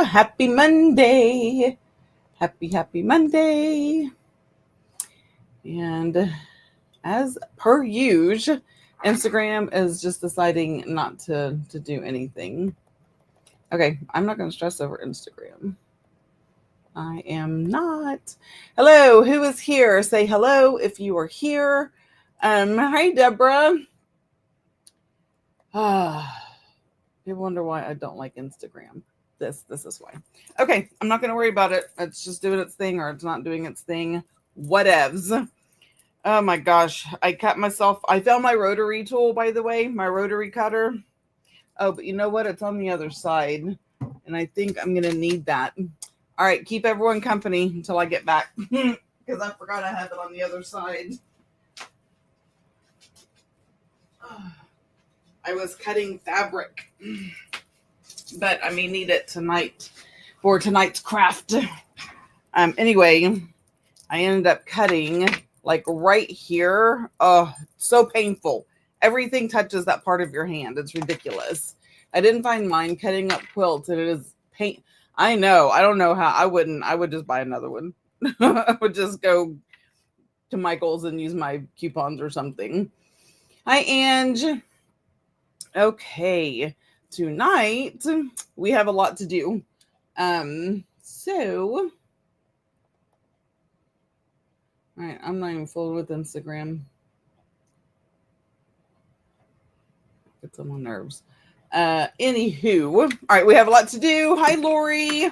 Happy Monday. Happy Monday. And as per usual, Instagram is just deciding not to do anything. Okay, I'm not going to stress over Instagram. I am not. Hello, who is here? Say hello if you are here. Hi, Deborah. People wonder why I don't like Instagram. This is why. Okay, I'm not going to worry about it. It's just doing its thing or it's not doing its thing. Whatevs. Oh my gosh, I cut myself. I found my rotary tool, by the way, my rotary cutter. Oh, but you know what? It's on the other side, and I think I'm going to need that. All right, keep everyone company until I get back because I forgot I have it on the other side. I was cutting fabric, but I may need it tonight for tonight's craft. Anyway, I ended up cutting like right here. Oh, so painful. Everything touches that part of your hand. It's ridiculous. I didn't find mine cutting up quilts, and it is pain. I know. I don't know how. I would just buy another one. I would just go to Michael's and use my coupons or something. Hi, Ange. Okay. Tonight, we have a lot to do. So... All right, I'm not even full with Instagram. Gets on my nerves. Anywho, all right, we have a lot to do. Hi, Lori.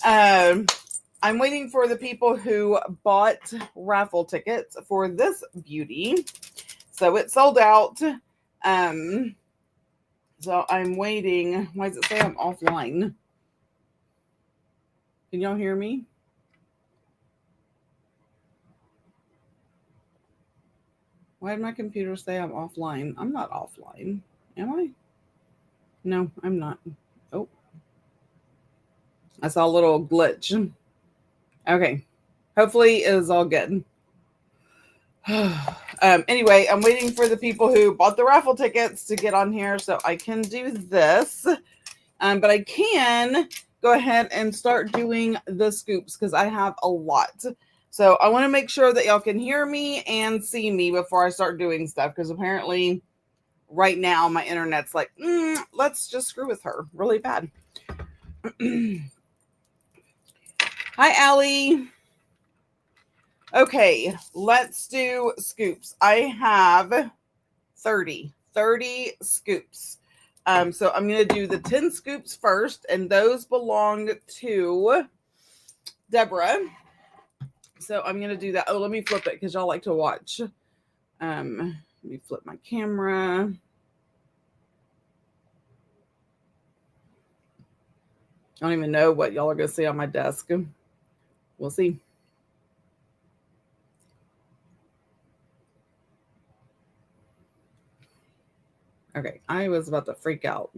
I'm waiting for the people who bought raffle tickets for this beauty. So it sold out. So I'm waiting. Why does it say I'm offline? Can y'all hear me? Why did my computer say I'm offline? I'm not offline. Am I? No, I'm not. Oh. I saw a little glitch. Okay. Hopefully it is all good. Anyway, I'm waiting for the people who bought the raffle tickets to get on here so I can do this. But I can go ahead and start doing the scoops because I have a lot. So I want to make sure that y'all can hear me and see me before I start doing stuff because apparently right now my internet's like, let's just screw with her really bad. Hi, Allie. Okay, let's do scoops. I have 30 scoops. So I'm going to do the 10 scoops first, and those belong to Deborah. So I'm going to do that. Oh, let me flip it because y'all like to watch. Let me flip my camera. I don't even know what y'all are going to see on my desk. We'll see. Okay, I was about to freak out.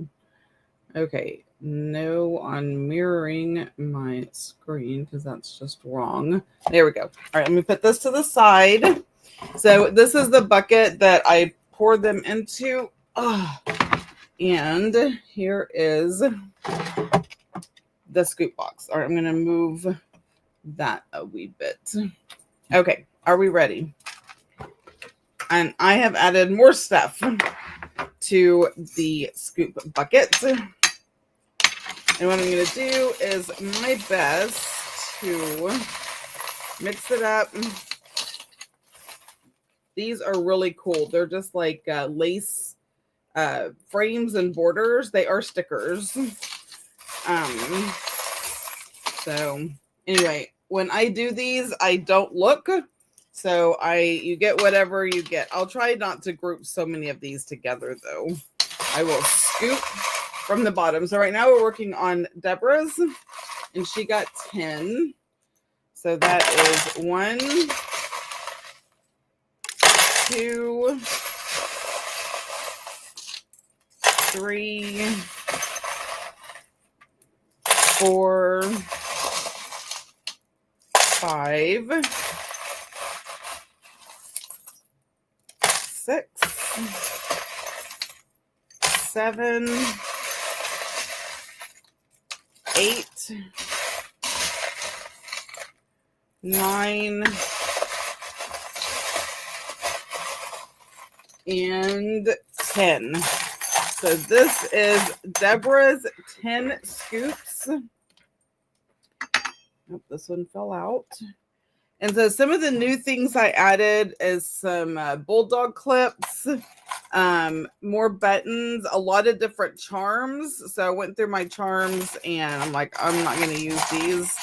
Okay, no on mirroring my screen because that's just wrong. There we go. All right, let me put this to the side. So this is the bucket that I pour them into. And here is the scoop box. All right, I'm going to move that a wee bit. Okay, are we ready? And I have added more stuff to the scoop bucket. And what I'm going to do is my best to mix it up. These are really cool. They're just like lace frames and borders. They are stickers. So anyway, when I do these, I don't look. So you get whatever you get. I'll try not to group so many of these together though. I will scoop from the bottom. So right now we're working on Deborah's and she got 10. So that is 1, 2, 3, 4, 5, 6, 7, 8, 9, and 10. So this is Deborah's 10 scoops. Oh, this one fell out. And so some of the new things I added is some bulldog clips, more buttons, a lot of different charms. So I went through my charms and I'm like, I'm not going to use these.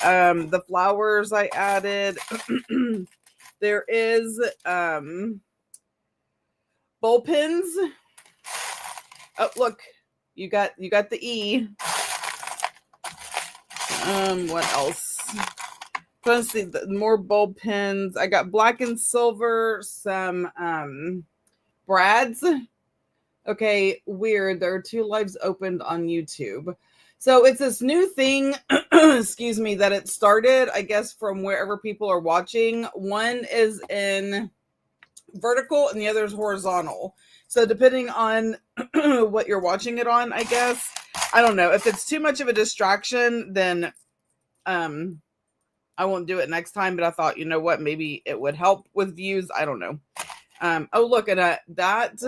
The flowers I added. There is bowl pins. Oh, look, you got the E. What else? Let's see, more bowl pins. I got black and silver, some brads. Okay, weird. There are 2 lives opened on YouTube. So it's this new thing, excuse me, that it started, I guess, from wherever people are watching. One is in vertical and the other is horizontal. So depending on what you're watching it on, I guess. I don't know. If it's too much of a distraction, then I won't do it next time, but I thought, you know what, maybe it would help with views. I don't know. Oh, look at that.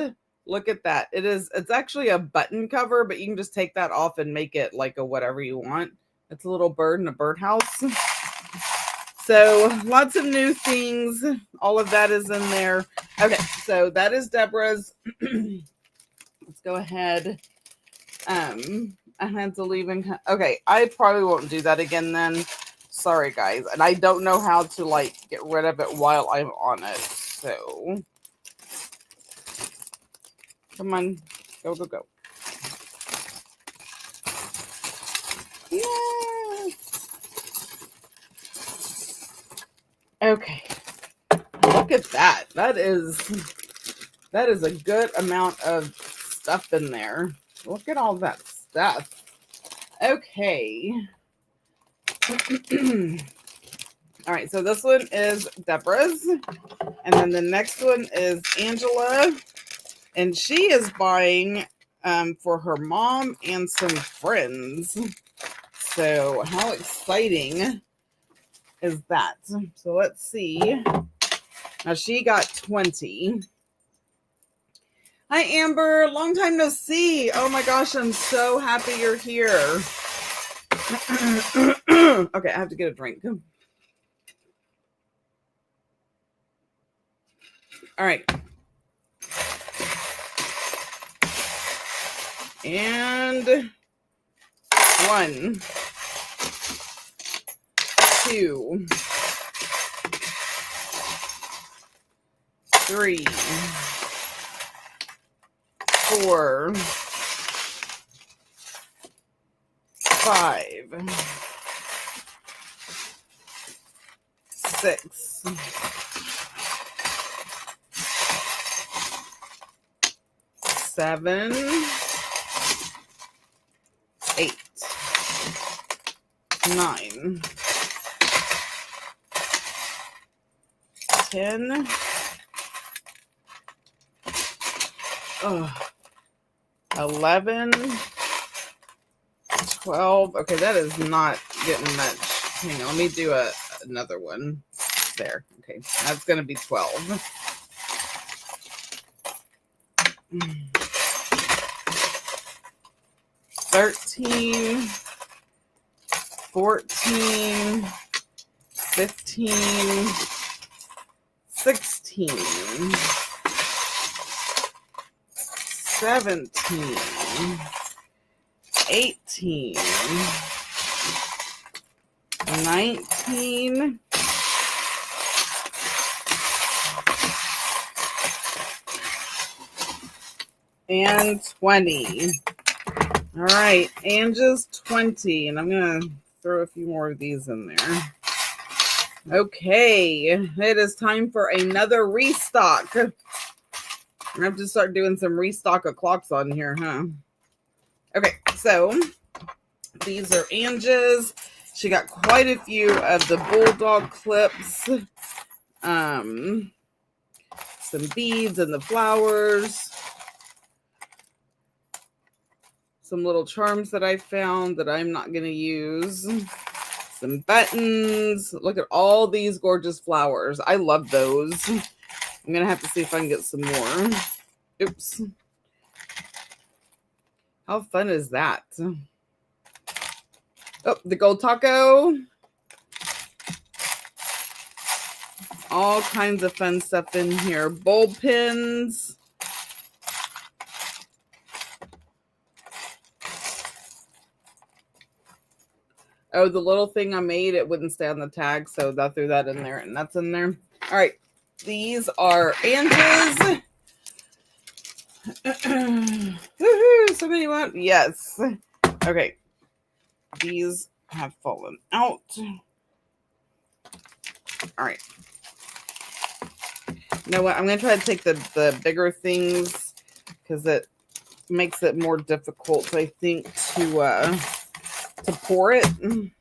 Look at that. It's actually a button cover, but you can just take that off and make it like a whatever you want. It's a little bird in a birdhouse. So lots of new things. All of that is in there. Okay, so that is Deborah's. Let's go ahead. I had to leave and okay, I probably won't do that again then. Sorry guys, and I don't know how to like get rid of it while I'm on it. So come on, go. Yeah. Okay. Look at that. That is a good amount of stuff in there. Look at all that stuff. Okay. All right, so this one is Deborah's, and then the next one is Angela, and she is buying for her mom and some friends. So how exciting is that? So let's see. Now she got 20. Hi Amber, long time no see. Oh my gosh, I'm so happy you're here. Okay, I have to get a drink. All right. And 1, 2, 3, 4, 5, 6, 7, 8, 9, 10, 11, 12. Okay, that is not getting much. Hang on, let me do another one. There. Okay, that's going to be 12. 13, 14, 15, 16, 17, 18, 19, and 20. All right, and just 20, and I'm gonna throw a few more of these in there. Okay, it is time for another restock. I'm gonna have to start doing some restock of clocks on here, huh? Okay, so these are Angie's. She got quite a few of the bulldog clips, some beads and the flowers, some little charms that I found that I'm not going to use. Some buttons. Look at all these gorgeous flowers. I love those. I'm going to have to see if I can get some more. Oops. How fun is that? Oh, the gold taco. All kinds of fun stuff in here. Bowl pins. Oh, the little thing I made, it wouldn't stay on the tag, so I threw that in there, and that's in there. All right. These are Angie's. Woohoo! Somebody want? Yes. Okay. These have fallen out. All right. You know what? I'm going to try to take the bigger things because it makes it more difficult, I think, to pour it. Let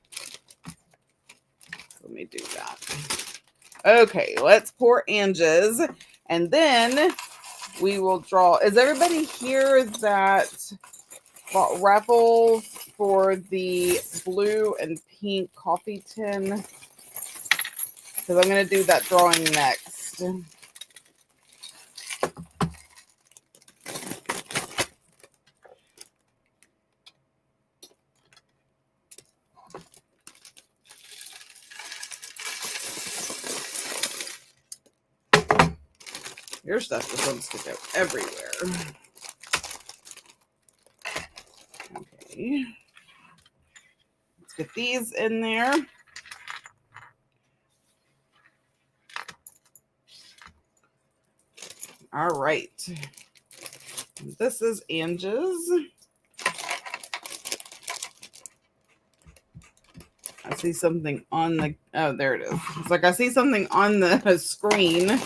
me do that. Okay, let's pour Angie's, and then we will draw. Is everybody here that bought Raffle for the blue and pink coffee tin? Because I'm going to do that drawing next. Your stuff just wants to go everywhere. Okay. Let's get these in there. All right. This is Angie's. I see something on the, oh, there it is. It's like I see something on the screen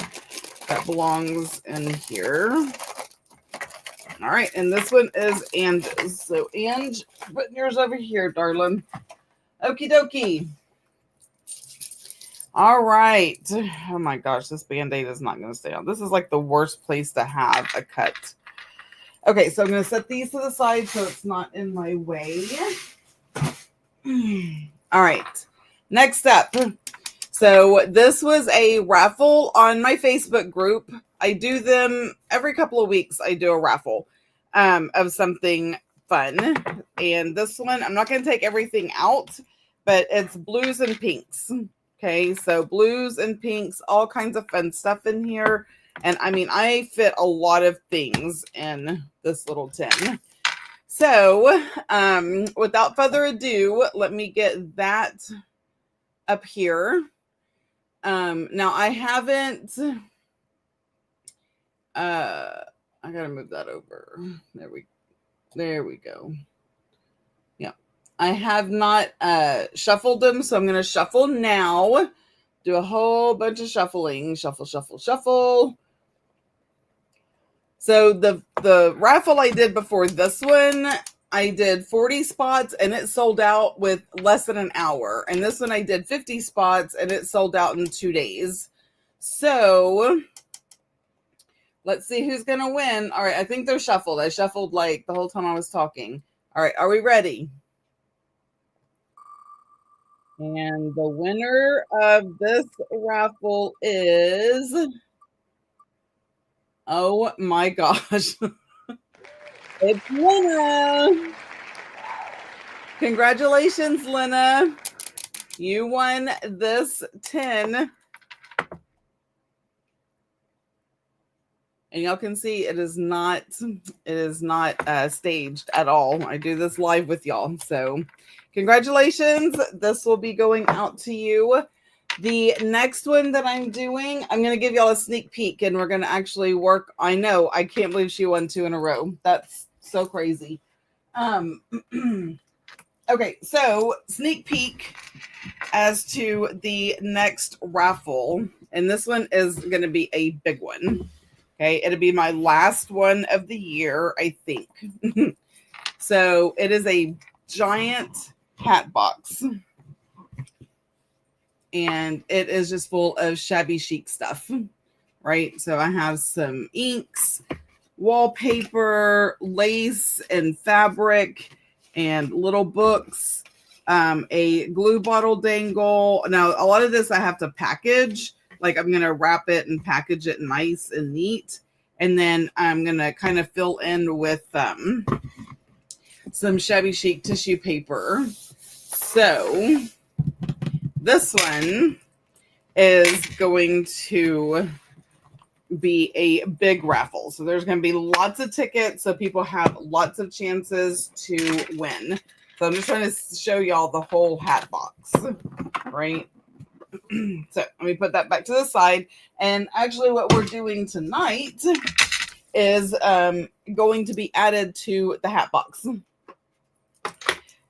that belongs in here. All right, and this one is Angie's. So, Ange, put yours over here, darling. Okie dokie. All right. Oh my gosh, this Band-Aid is not going to stay on. This is like the worst place to have a cut. Okay, so I'm going to set these to the side so it's not in my way. All right. Next up. So this was a raffle on my Facebook group. I do them every couple of weeks. I do a raffle of something fun. And this one, I'm not going to take everything out, but it's blues and pinks. Okay, so blues and pinks, all kinds of fun stuff in here. And I mean, I fit a lot of things in this little tin. So without further ado, let me get that up here. Now I haven't, I gotta move that over. There we go. Yeah. I have not, shuffled them. So I'm going to shuffle now, do a whole bunch of shuffling, shuffle, shuffle, shuffle. So the raffle I did before this one, I did 40 spots and it sold out with less than an hour. And this one I did 50 spots and it sold out in 2 days. So let's see who's going to win. All right. I think they're shuffled. I shuffled like the whole time I was talking. All right. Are we ready? And the winner of this raffle is, oh my gosh. It's Lena. Congratulations, Lena. You won this tin. And y'all can see it is not staged at all. I do this live with y'all. So congratulations. This will be going out to you. The next one that I'm doing, I'm going to give y'all a sneak peek and we're going to actually work. I know. I can't believe she won 2 in a row. That's so crazy. Okay. So sneak peek as to the next raffle. And this one is going to be a big one. Okay. It'll be my last one of the year, I think. So it is a giant hat box. And it is just full of Shabby Chic stuff, right? So I have some inks. wallpaper, lace and fabric, and little books, a glue bottle dangle. Now, a lot of this I have to package. Like I'm going to wrap it and package it nice and neat. And then I'm going to kind of fill in with some Shabby Chic tissue paper. So this one is going to be a big raffle. So there's going to be lots of tickets, so people have lots of chances to win. So I'm just trying to show y'all the whole hat box, right? So let me put that back to the side. And actually what we're doing tonight is going to be added to the hat box.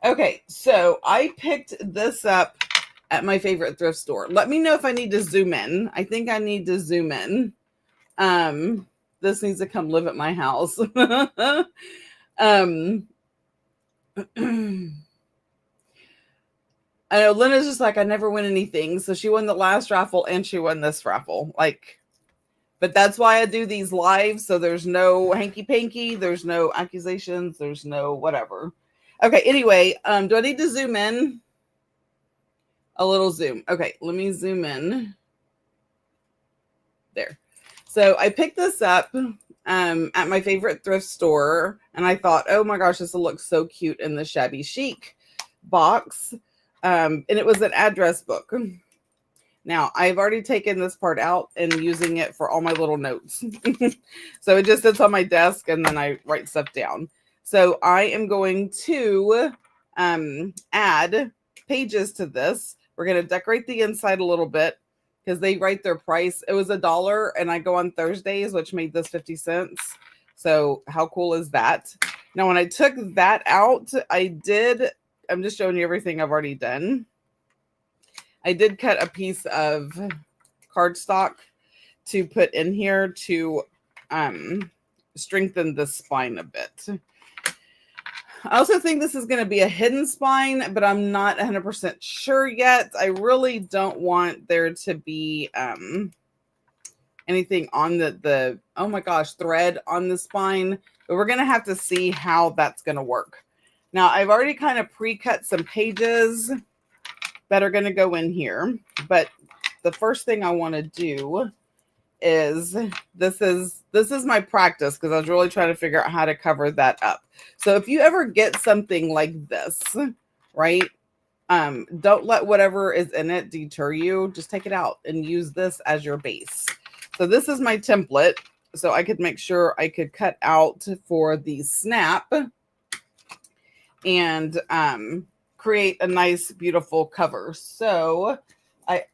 Okay, so I picked this up at my favorite thrift store. Let me know if I need to zoom in. I think I need to zoom in. This needs to come live at my house. I know Lena's just like, I never win anything. So she won the last raffle and she won this raffle. Like, but that's why I do these lives. So there's no hanky panky. There's no accusations. There's no whatever. Okay. Anyway, do I need to zoom in? A little zoom. Okay. Let me zoom in. There. So I picked this up at my favorite thrift store, and I thought, oh my gosh, this will look so cute in the Shabby Chic box. And it was an address book. Now, I've already taken this part out and using it for all my little notes. So it just sits on my desk, and then I write stuff down. So I am going to add pages to this. We're going to decorate the inside a little bit, because they write their price. It was $1, and I go on Thursdays, which made this 50 cents. So how cool is that? Now, when I took that out, I'm just showing you everything I've already done. I did cut a piece of cardstock to put in here to strengthen the spine a bit. I also think this is going to be a hidden spine, but I'm not 100% sure yet. I really don't want there to be anything on the oh my gosh, thread on the spine, but we're going to have to see how that's going to work. Now, I've already kind of pre-cut some pages that are going to go in here, but the first thing I want to do is this is my practice, because I was really trying to figure out how to cover that up. So if you ever get something like this, right, don't let whatever is in it deter you. Just take it out and use this as your base. So this is my template, so I could make sure I could cut out for the snap and create a nice, beautiful cover. So I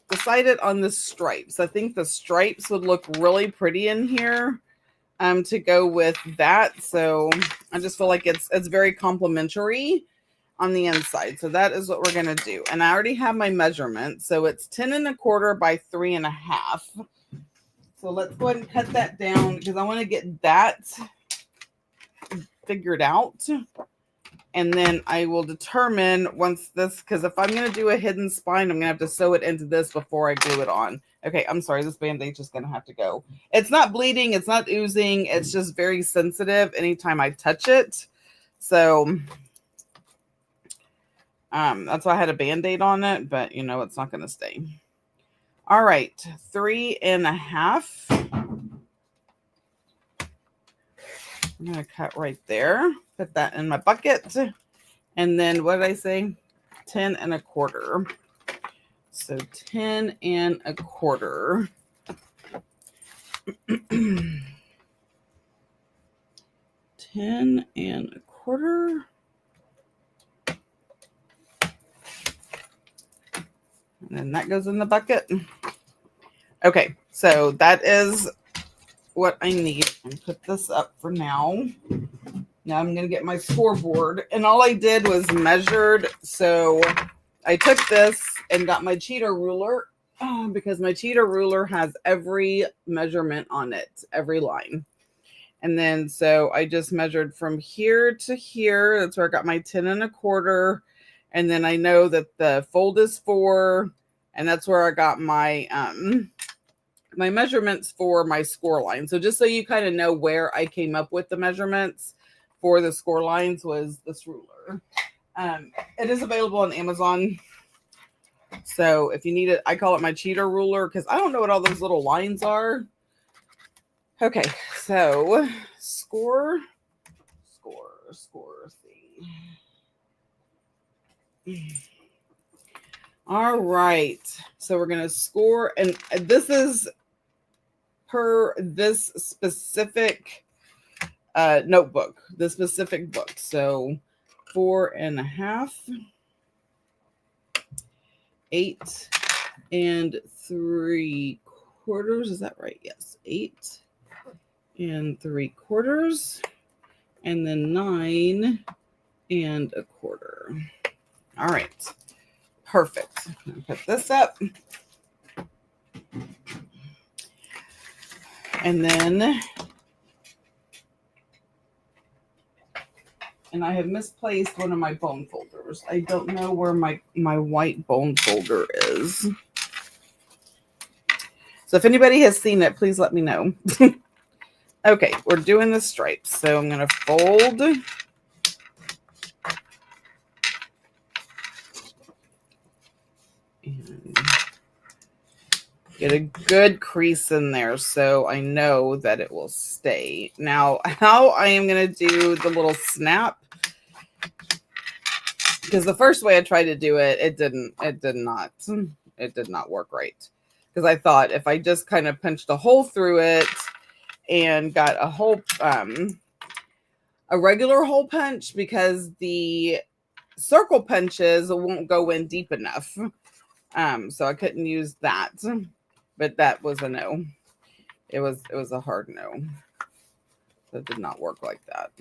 decided on the stripes. I think the stripes would look really pretty in here to go with that. So I just feel like it's very complimentary on the inside. So that is what we're going to do. And I already have my measurement. So it's 10 1/4 by 3 1/2. So let's go ahead and cut that down, because I want to get that figured out. And then I will determine once this, because if I'm going to do a hidden spine, I'm going to have to sew it into this before I glue it on. Okay, I'm sorry. This Band-Aid's just going to have to go. It's not bleeding. It's not oozing. It's just very sensitive anytime I touch it. So that's why I had a Band-Aid on it, but you know, it's not going to stay. All right, 3 1/2. I'm going to cut right there. Put that in my bucket. And then what did I say? 10 1/4. So 10 1/4. 10 1/4. And then that goes in the bucket. Okay, so that is what I need. I'm gonna put this up for now. Now I'm going to get my scoreboard. And all I did was measured. So I took this and got my cheater ruler, because my cheater ruler has every measurement on it, every line. And then so I just measured from here to here. That's where I got my 10 1/4. And then I know that the fold is 4. And that's where I got my my measurements for my score line. So just so you kind of know where I came up with the measurements for the score lines was this ruler. It is available on Amazon. So if you need it, I call it my cheater ruler because I don't know what all those little lines are. Okay, so score thing. All right, so we're gonna score, and this is per this specific notebook, the specific book. So 4.5, 8 3/4. Is that right? Yes, 8 3/4, and then 9 1/4. All right, perfect. I'm gonna put this up, and then. And I have misplaced one of my bone folders. I don't know where my white bone folder is. So if anybody has seen it, please let me know. Okay, we're doing the stripes. So I'm going to fold. And get a good crease in there so I know that it will stay. Now, how I am going to do the little snap, because the first way I tried to do it, it did not work right. Because I thought if I just kind of punched a hole through it and got a hole, a regular hole punch, because the circle punches won't go in deep enough. So I couldn't use that. But that was a no. It was a hard no. That did not work like that.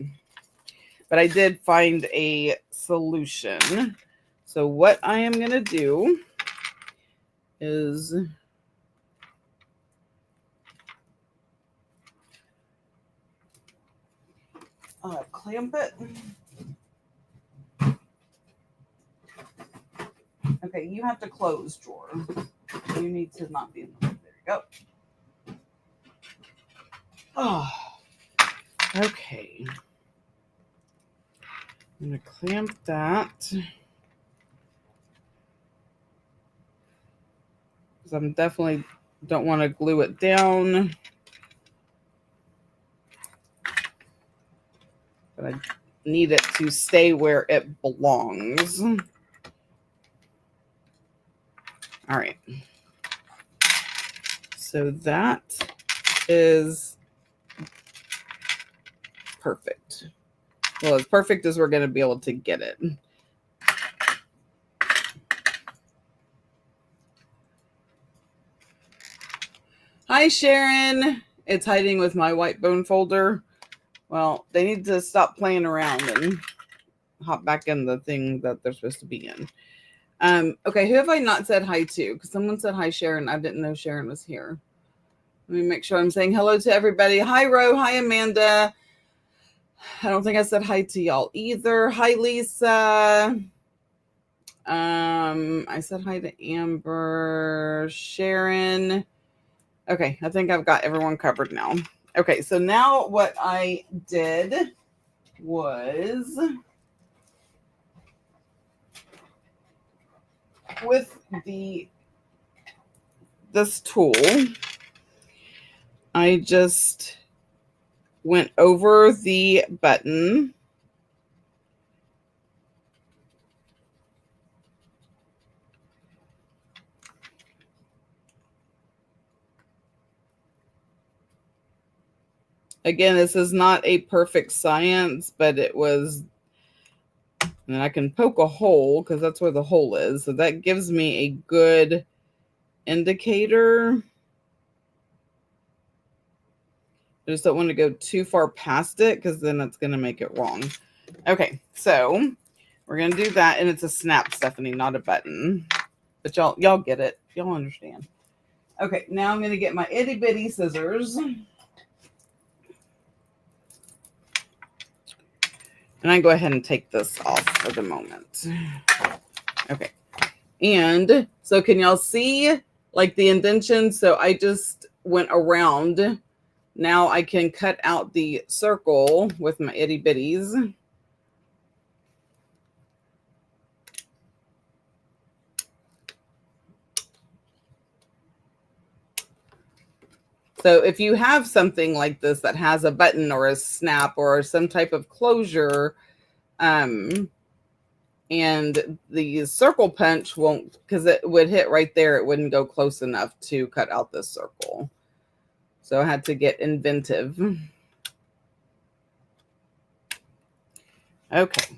But I did find a solution. So what I am going to do is clamp it. Okay, you have to close drawer. You need to not be in the way. There you go. Oh, okay. I'm going to clamp that. Because I definitely don't want to glue it down. But I need it to stay where it belongs. All right. So that is perfect. Well, as perfect as we're going to be able to get it. Hi, Sharon. It's hiding with my white bone folder. Well, they need to stop playing around and hop back in the thing that they're supposed to be in. Okay, who have I not said hi to? Because someone said hi, Sharon. I didn't know Sharon was here. Let me make sure I'm saying hello to everybody. Hi, Ro. Hi, Amanda. I don't think I said hi to y'all either. Hi, Lisa. I said hi to Amber, Sharon. Okay, I think I've got everyone covered now. Okay, so now what I did was with this tool, I just went over the button. Again, this is not a perfect science, but it was, and I can poke a hole because that's where the hole is. So that gives me a good indicator. I just don't want to go too far past it because then it's going to make it wrong. Okay, so we're going to do that. And it's a snap, Stephanie, not a button. But y'all get it. Y'all understand. Okay, now I'm going to get my itty bitty scissors. And I go ahead and take this off for the moment. Okay. And so can y'all see like the indentation? So I just went around. Now I can cut out the circle with my itty bitties. So if you have something like this that has a button or a snap or some type of closure, and the circle punch won't, because it would hit right there, it wouldn't go close enough to cut out this circle. So I had to get inventive. Okay.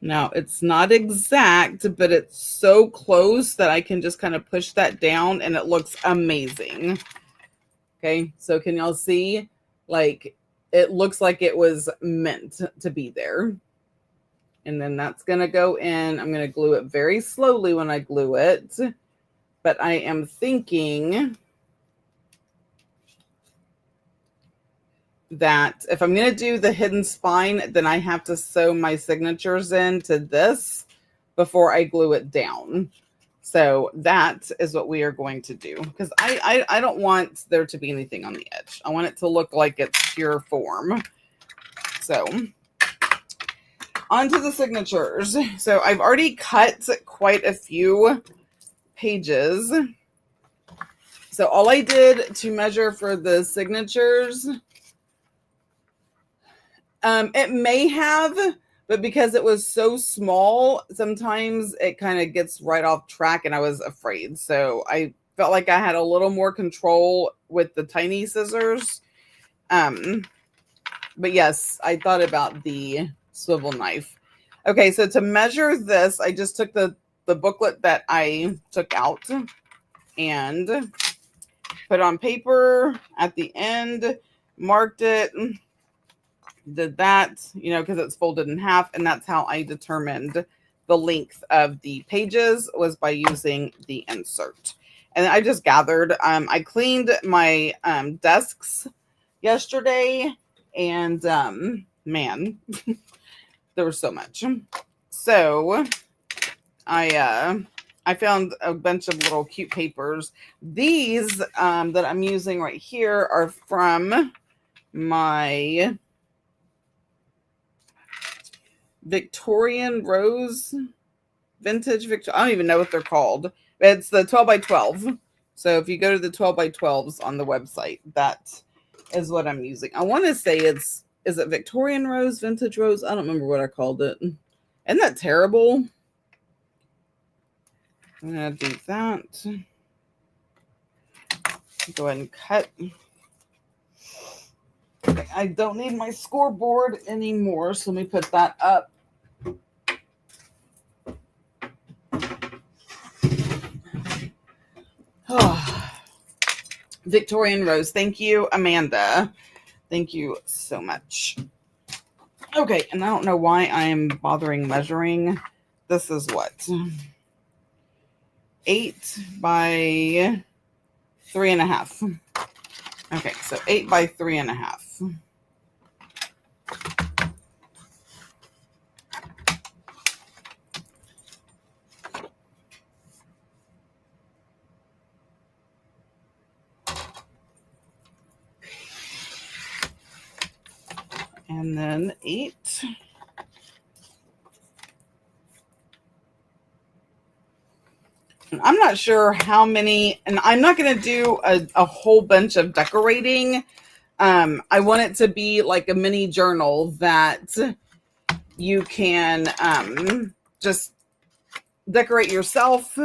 Now, it's not exact, but it's so close that I can just kind of push that down and it looks amazing. Okay, so can y'all see? Like, it looks like it was meant to be there. And then that's going to go in. I'm going to glue it very slowly when I glue it. But I am thinking that if I'm going to do the hidden spine, then I have to sew my signatures into this before I glue it down. So that is what we are going to do, because I don't want there to be anything on the edge. I want it to look like it's pure form. So onto the signatures. So I've already cut quite a few pages. So all I did to measure for the signatures, it may have, but because it was so small, sometimes it kind of gets right off track and I was afraid. So I felt like I had a little more control with the tiny scissors. But yes, I thought about the swivel knife. Okay, so to measure this, I just took the booklet that I took out and put on paper at the end, marked it, did that, because it's folded in half, and that's how I determined the length of the pages, was by using the insert. And I just gathered. I cleaned my desks yesterday, and man, there was so much. So I found a bunch of little cute papers. These that I'm using right here are from my Victorian Rose vintage I don't even know what they're called. It's the 12 by 12. So if you go to the 12 by 12s on the website, that is what I'm using. I want to say is it Victorian Rose, Vintage Rose? I don't remember what I called it. Isn't that terrible? I'm going to do that. Go ahead and cut. Okay, I don't need my scoreboard anymore, so let me put that up. Victorian Rose. Thank you, Amanda. Thank you so much. Okay, and I don't know why I'm bothering measuring. This is what? 8 by 3.5. Okay, so 8 by 3.5. And then 8. And I'm not sure how many, and I'm not going to do a whole bunch of decorating. I want it to be like a mini journal that you can just decorate yourself,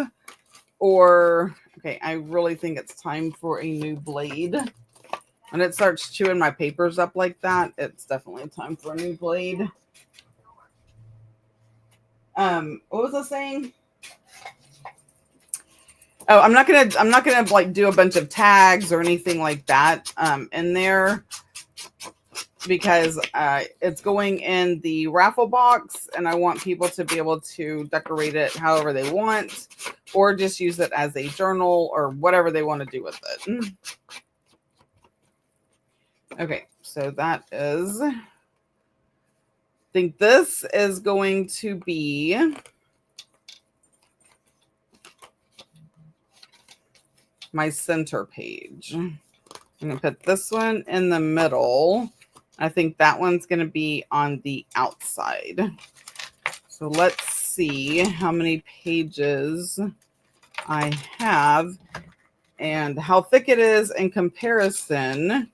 or, okay, I really think it's time for a new blade. When it starts chewing my papers up like that, it's definitely time for a new blade. What was I saying? Oh, I'm not gonna like do a bunch of tags or anything like that in there, because it's going in the raffle box, and I want people to be able to decorate it however they want, or just use it as a journal or whatever they want to do with it. Okay, so that is, I think this is going to be my center page. I'm going to put this one in the middle. I think that one's going to be on the outside. So let's see how many pages I have and how thick it is in comparison.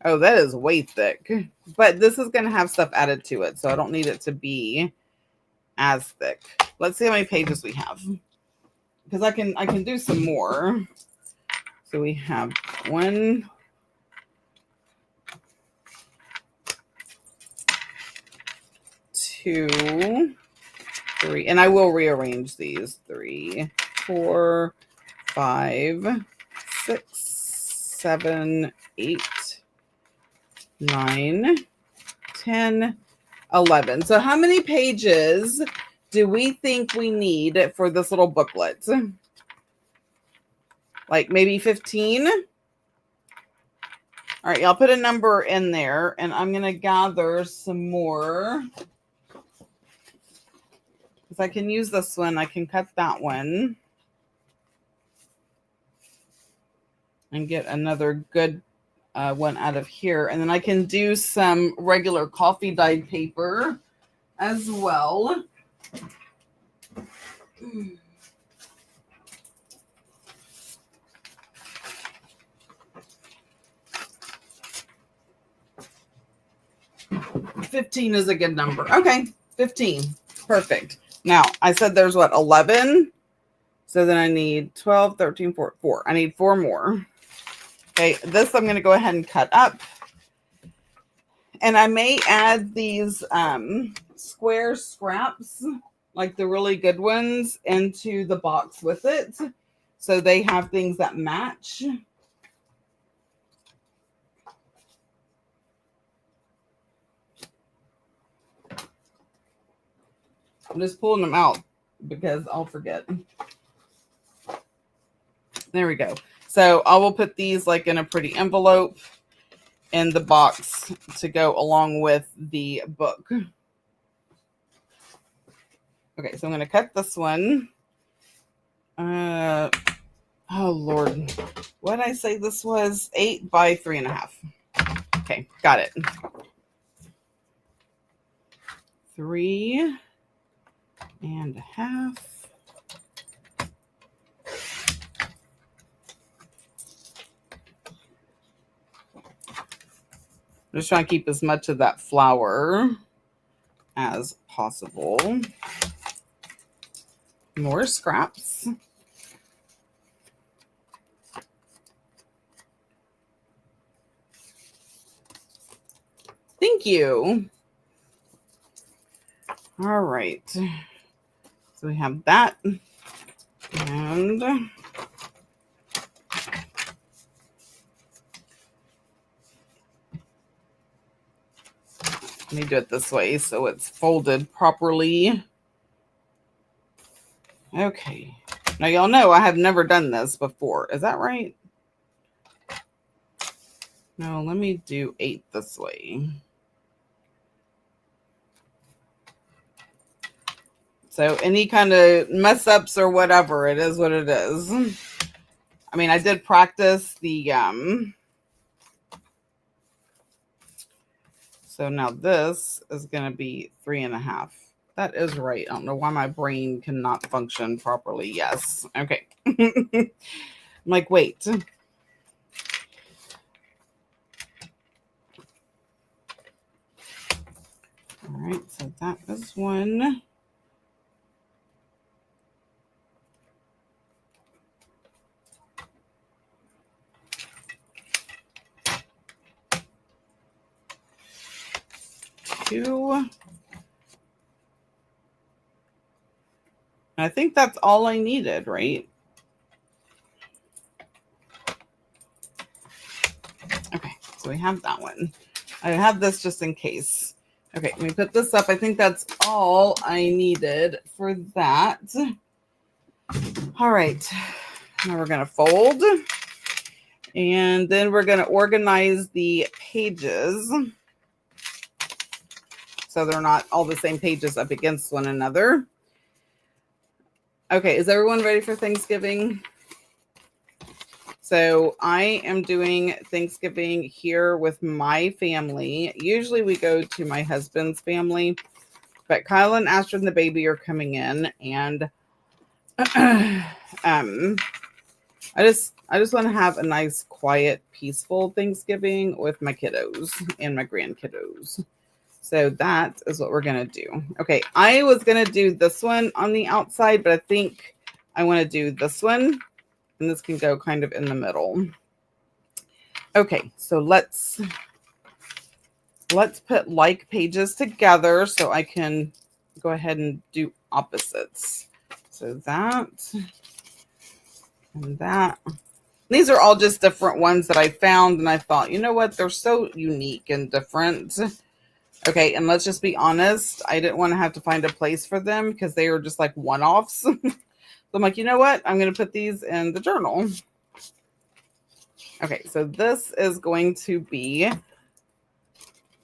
Oh, that is way thick. But this is going to have stuff added to it, so I don't need it to be as thick. Let's see how many pages we have, because I can do some more. So we have 1, 2, 3, and I will rearrange these. 3, 4, 5, 6, 7, 8, 9, 10, 11. So how many pages do we think we need for this little booklet? Like maybe 15? All right, I'll put a number in there, and I'm going to gather some more. Because I can use this one. I can cut that one. And get another good one out of here. And then I can do some regular coffee dyed paper as well. $15 is a good number. Okay, 15. Perfect. Now, I said there's what, 11? So then I need 12, 13, 4. I need 4 more. Okay, this I'm going to go ahead and cut up. And I may add these square scraps, like the really good ones, into the box with it. So they have things that match. I'm just pulling them out because I'll forget. There we go. So I will put these like in a pretty envelope in the box to go along with the book. Okay, so I'm going to cut this one. Oh, Lord. What did I say this was? 8 by 3.5. Okay, got it. 3.5. I'm just trying to keep as much of that flour as possible. More scraps. Thank you. All right. So we have that. And let me do it this way so it's folded properly. Okay. Now, y'all know I have never done this before. Is that right? No, let me do 8 this way. So any kind of mess ups or whatever, it is what it is. I mean, I did practice the, so now this is going to be 3.5. That is right. I don't know why my brain cannot function properly. Yes. Okay. I'm like, wait. All right. So that is 1. I think that's all I needed, right? Okay, so we have that one. I have this just in case. Okay, let me put this up. I think that's all I needed for that. All right, now we're going to fold. And then we're going to organize the pages so they're not all the same pages up against one another. Okay, is everyone ready for Thanksgiving? So I am doing Thanksgiving here with my family. Usually we go to my husband's family, but Kyle and Astrid and the baby are coming in, and I just want to have a nice, quiet, peaceful Thanksgiving with my kiddos and my grandkiddos. So that is what we're going to do. Okay, I was going to do this one on the outside, but I think I want to do this one, and this can go kind of in the middle. Okay, so let's put like pages together so I can go ahead and do opposites. So that and that. These are all just different ones that I found, and I thought, you know what? They're so unique and different. Okay, and let's just be honest. I didn't want to have to find a place for them because they were just like one-offs. So I'm like, you know what? I'm going to put these in the journal. Okay, so this is going to be...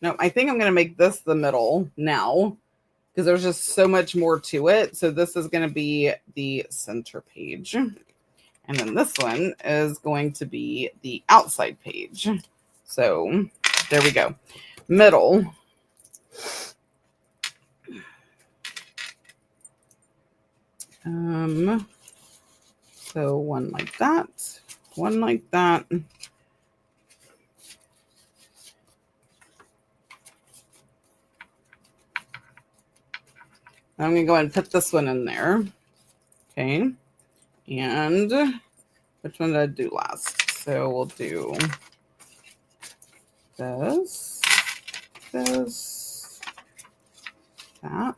No, I think I'm going to make this the middle now because there's just so much more to it. So this is going to be the center page. And then this one is going to be the outside page. So there we go. Middle. So one like that, one like that. I'm going to go ahead and put this one in there. Okay. And which one did I do last? So we'll do this, that,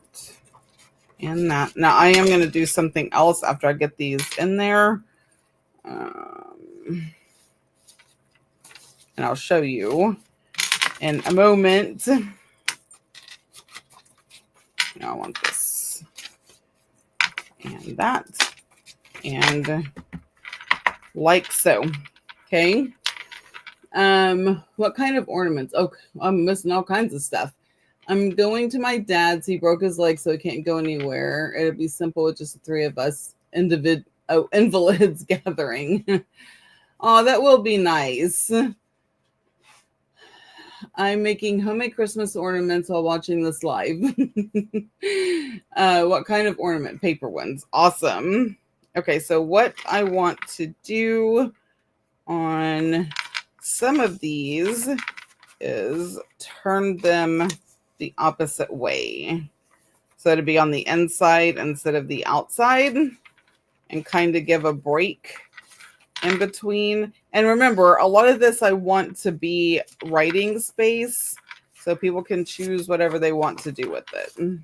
and that. Now I am going to do something else after I get these in there. And I'll show you in a moment. Now I want this and that and like so. Okay. What kind of ornaments? Oh, I'm missing all kinds of stuff. I'm going to my dad's. He broke his leg, so he can't go anywhere. It'd be simple with just the three of us invalids gathering. Oh, that will be nice. I'm making homemade Christmas ornaments while watching this live. What kind of ornament? Paper ones. Awesome. Okay, so what I want to do on some of these is turn them the opposite way. So to be on the inside instead of the outside and kind of give a break in between. And remember, a lot of this I want to be writing space so people can choose whatever they want to do with it.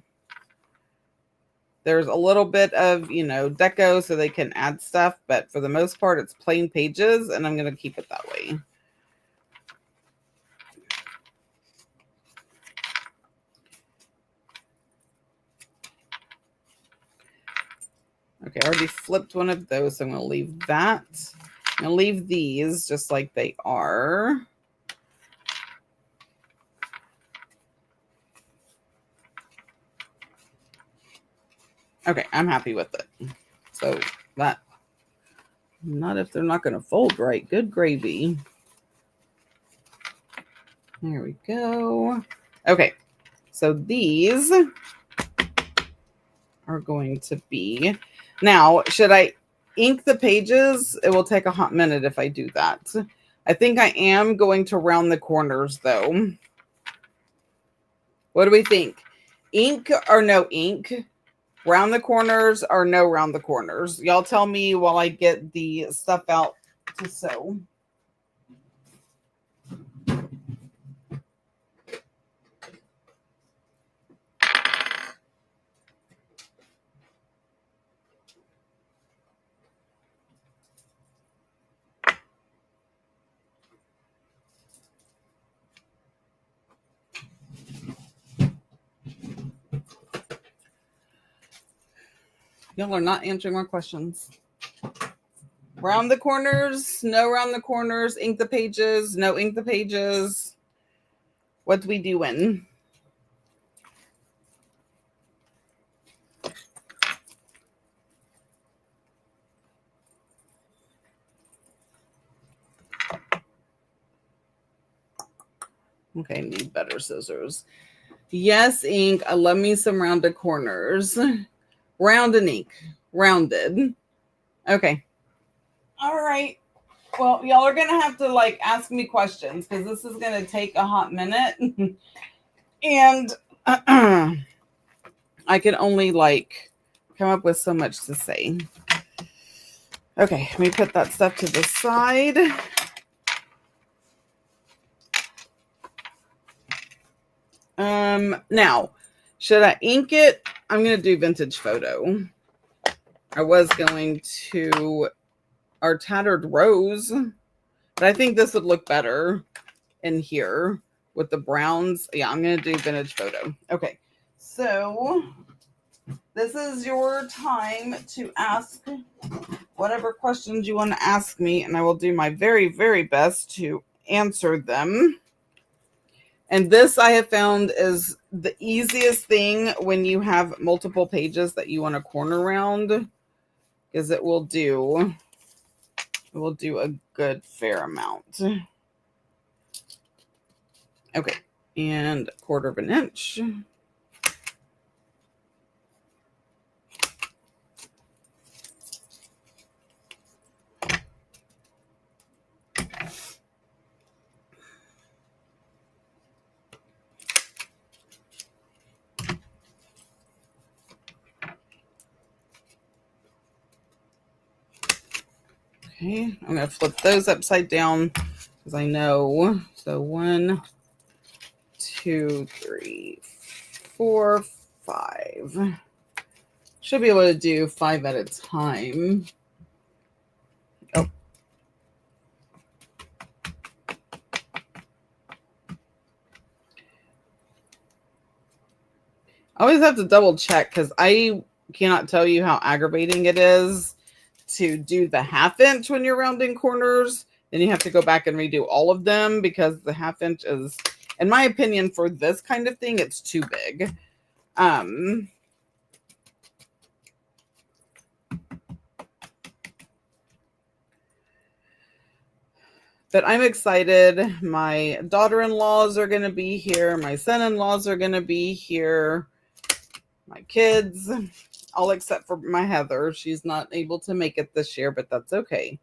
There's a little bit of, deco so they can add stuff, but for the most part, it's plain pages, and I'm going to keep it that way. Okay, I already flipped one of those, so I'm going to leave that. I'm going to leave these just like they are. Okay, I'm happy with it. So that, not if they're not going to fold right. Good gravy. There we go. Okay, so these are going to be... Now, should I ink the pages? It will take a hot minute if I do that. I think I am going to round the corners, though. What do we think? Ink or no ink? Round the corners or no round the corners? Y'all tell me while I get the stuff out to sew. Y'all are not answering my questions. Round the corners, no round the corners, ink the pages, no ink the pages. What we doing? Okay, need better scissors. Yes, ink. I love me some rounded corners. Round and ink. Rounded. Okay. All right. Well, y'all are going to have to like ask me questions because this is going to take a hot minute. And I can only like come up with so much to say. Okay, let me put that stuff to the side. Now, should I ink it? I'm going to do vintage photo. I was going to our tattered rose, but I think this would look better in here with the browns. Yeah, I'm going to do vintage photo. Okay, so this is your time to ask whatever questions you want to ask me, and I will do my very, very best to answer them. And this I have found is the easiest thing when you have multiple pages that you want to corner round, because it will do a good fair amount. Okay, and 1/4 of an inch. Okay, I'm going to flip those upside down because I know. So 1, 2, 3, 4, 5. Should be able to do 5 at a time. Oh. I always have to double check because I cannot tell you how aggravating it is to do the 1/2 inch when you're rounding corners. Then you have to go back and redo all of them because the 1/2 inch is, in my opinion, for this kind of thing, it's too big. But I'm excited. My daughter-in-laws are going to be here. My son-in-laws are going to be here. My kids, all except for my Heather. She's not able to make it this year, but that's okay.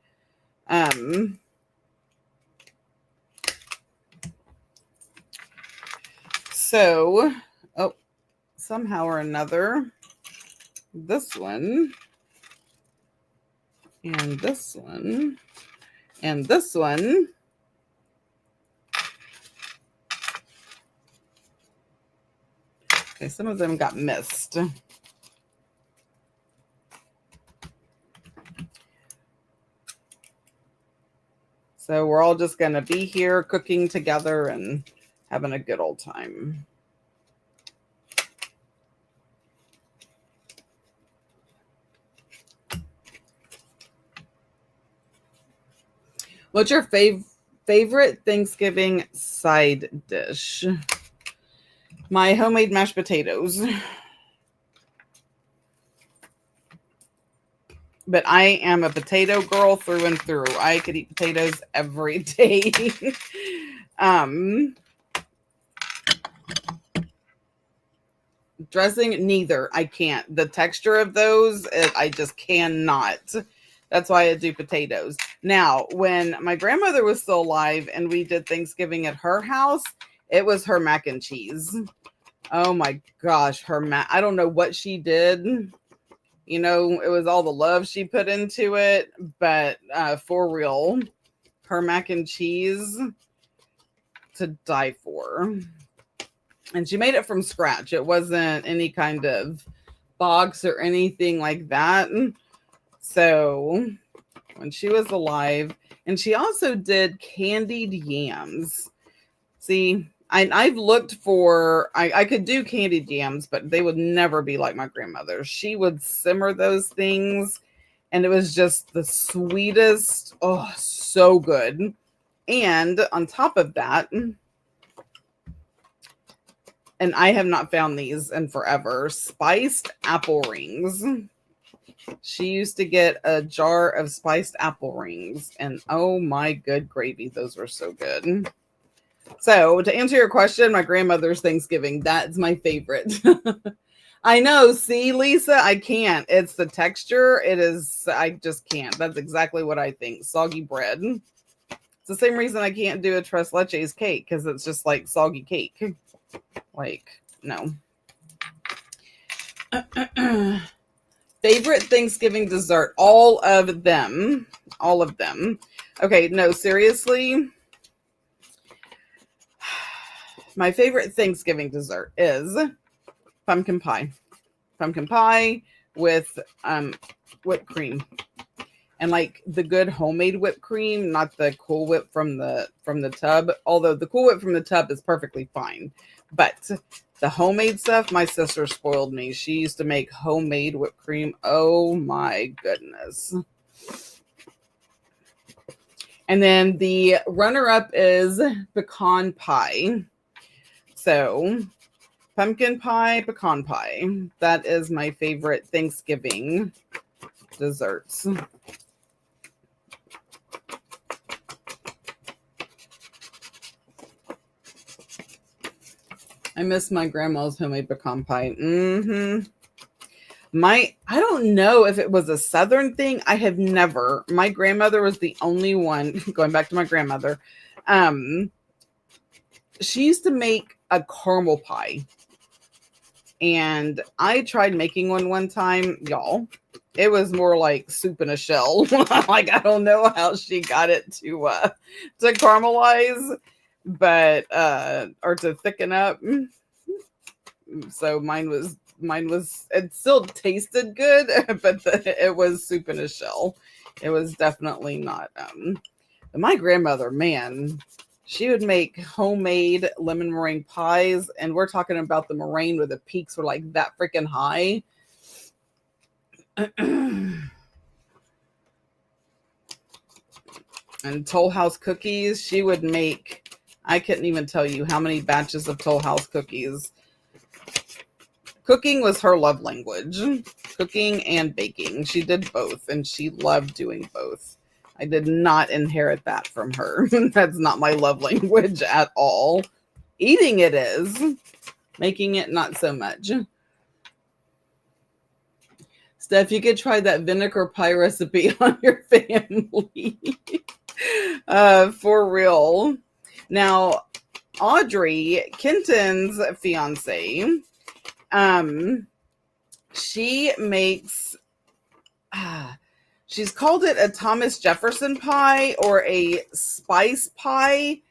So, somehow or another, this one, and this one, and this one okay, some of them got missed. So we're all just going to be here cooking together and having a good old time. What's your favorite Thanksgiving side dish? My homemade mashed potatoes. But I am a potato girl through and through. I could eat potatoes every day. Dressing, neither. I can't. The texture of those, I just cannot. That's why I do potatoes. Now, when my grandmother was still alive and we did Thanksgiving at her house, it was her mac and cheese. Oh my gosh, I don't know what she did. You know, it was all the love she put into it, but for real, her mac and cheese to die for. And she made it from scratch. It wasn't any kind of box or anything like that. So when she was alive, and she also did candied yams. See, I've looked for, I could do candied yams, but they would never be like my grandmother. She would simmer those things, and it was just the sweetest. Oh, so good. And on top of that, and I have not found these in forever, spiced apple rings. She used to get a jar of spiced apple rings, and oh my good gravy, those were so good. So to answer your question, my grandmother's Thanksgiving, that's my favorite. I know. See, Lisa, I can't. It's the texture. It is, I just can't. That's exactly what I think. Soggy bread. It's the same reason I can't do a tres leches cake, because it's just like soggy cake. Like, no. Favorite Thanksgiving dessert? All of them. All of them. Okay, no, seriously. My favorite Thanksgiving dessert is pumpkin pie. Pumpkin pie with whipped cream. And like the good homemade whipped cream, not the Cool Whip from the tub. Although the Cool Whip from the tub is perfectly fine. But the homemade stuff, my sister spoiled me. She used to make homemade whipped cream. Oh my goodness. And then the runner-up is pecan pie. So pumpkin pie, pecan pie. That is my favorite Thanksgiving desserts. I miss my grandma's homemade pecan pie. I don't know if it was a Southern thing. I have never. My grandmother was the only one, going back to my grandmother. She used to make a caramel pie. And I tried making one time, y'all. It was more like soup in a shell. Like, I don't know how she got it to caramelize, but or to thicken up. So mine was it still tasted good, but it was soup in a shell. It was definitely not but my grandmother, man, she would make homemade lemon meringue pies, and we're talking about the meringue where the peaks were like that freaking high. And Toll House cookies, she would make, I couldn't even tell you how many batches of Toll House cookies. Cooking was her love language. Cooking and baking. She did both, and she loved doing both. I did not inherit that from her. That's not my love language at all. Eating it is. Making it, not so much. Steph, you could try that vinegar pie recipe on your family. For real. Now, Audrey, Kenton's fiance, she makes, she's called it a Thomas Jefferson pie or a spice pie.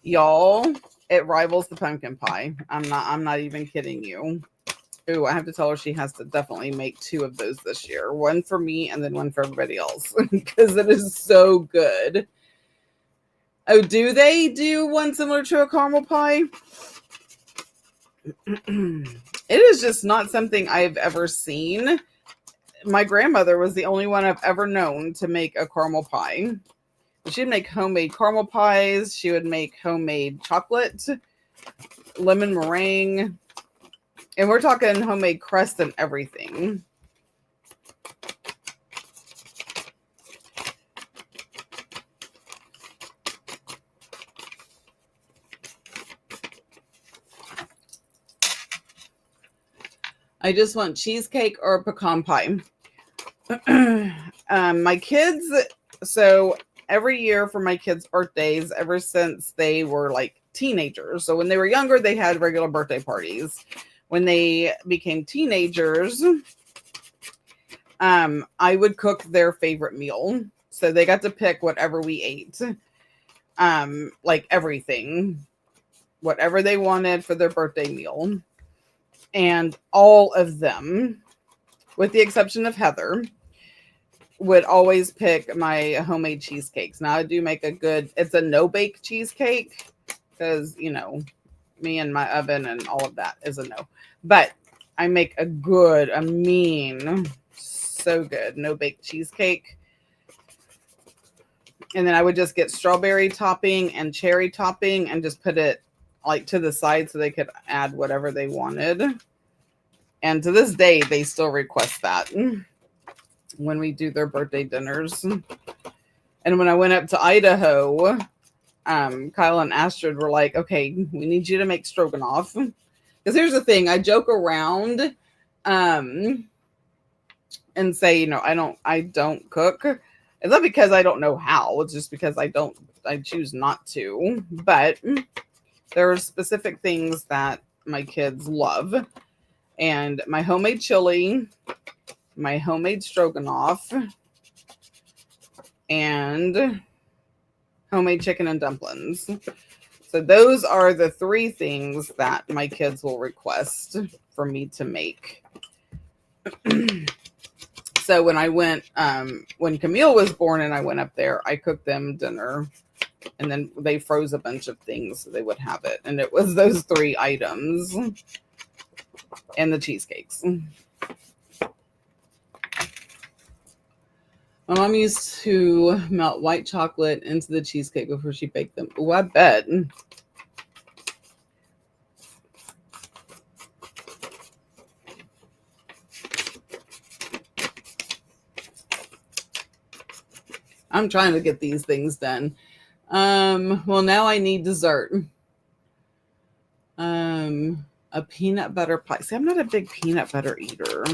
Y'all, it rivals the pumpkin pie. I'm not even kidding you. Ooh, I have to tell her she has to definitely make 2 of those this year. One for me and then one for everybody else, because it is so good. Oh, do they do one similar to a caramel pie? It is just not something I've ever seen. My grandmother was the only one I've ever known to make a caramel pie. She'd make homemade caramel pies. She would make homemade chocolate, lemon meringue. And we're talking homemade crust and everything. I just want cheesecake or pecan pie. My kids, so every year for my kids' birthdays, ever since they were like teenagers. So when they were younger, they had regular birthday parties. When they became teenagers, I would cook their favorite meal. So they got to pick whatever we ate. Like everything. Whatever they wanted for their birthday meal. And all of them, with the exception of Heather, would always pick my homemade cheesecakes. Now I do make it's a no-bake cheesecake because, you know, me and my oven and all of that is a no. But I make a mean, so good no-bake cheesecake. And then I would just get strawberry topping and cherry topping and just put it like to the side so they could add whatever they wanted. And to this day, they still request that when we do their birthday dinners. And when I went up to Idaho, Kyle and Astrid were like, okay, we need you to make stroganoff. Because here's the thing, I joke around and say, I don't cook. It's not because I don't know how. It's just because I choose not to. But there are specific things that my kids love. And my homemade chili, my homemade stroganoff, and homemade chicken and dumplings. So those are the 3 things that my kids will request for me to make. So when I went, when Camille was born and I went up there, I cooked them dinner, and then they froze a bunch of things so they would have it. And it was those 3 items and the cheesecakes. My mom used to melt white chocolate into the cheesecake before she baked them. Oh, I bet. I'm trying to get these things done. Well, now I need dessert. A peanut butter pie. See, I'm not a big peanut butter eater.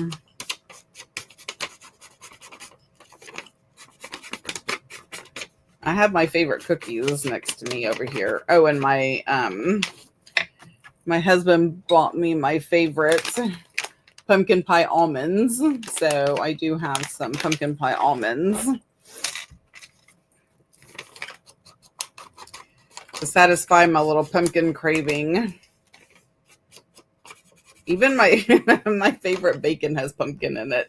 I have my favorite cookies next to me over here. Oh, and my husband bought me my favorite pumpkin pie almonds. So I do have some pumpkin pie almonds to satisfy my little pumpkin craving. Even my my favorite bacon has pumpkin in it.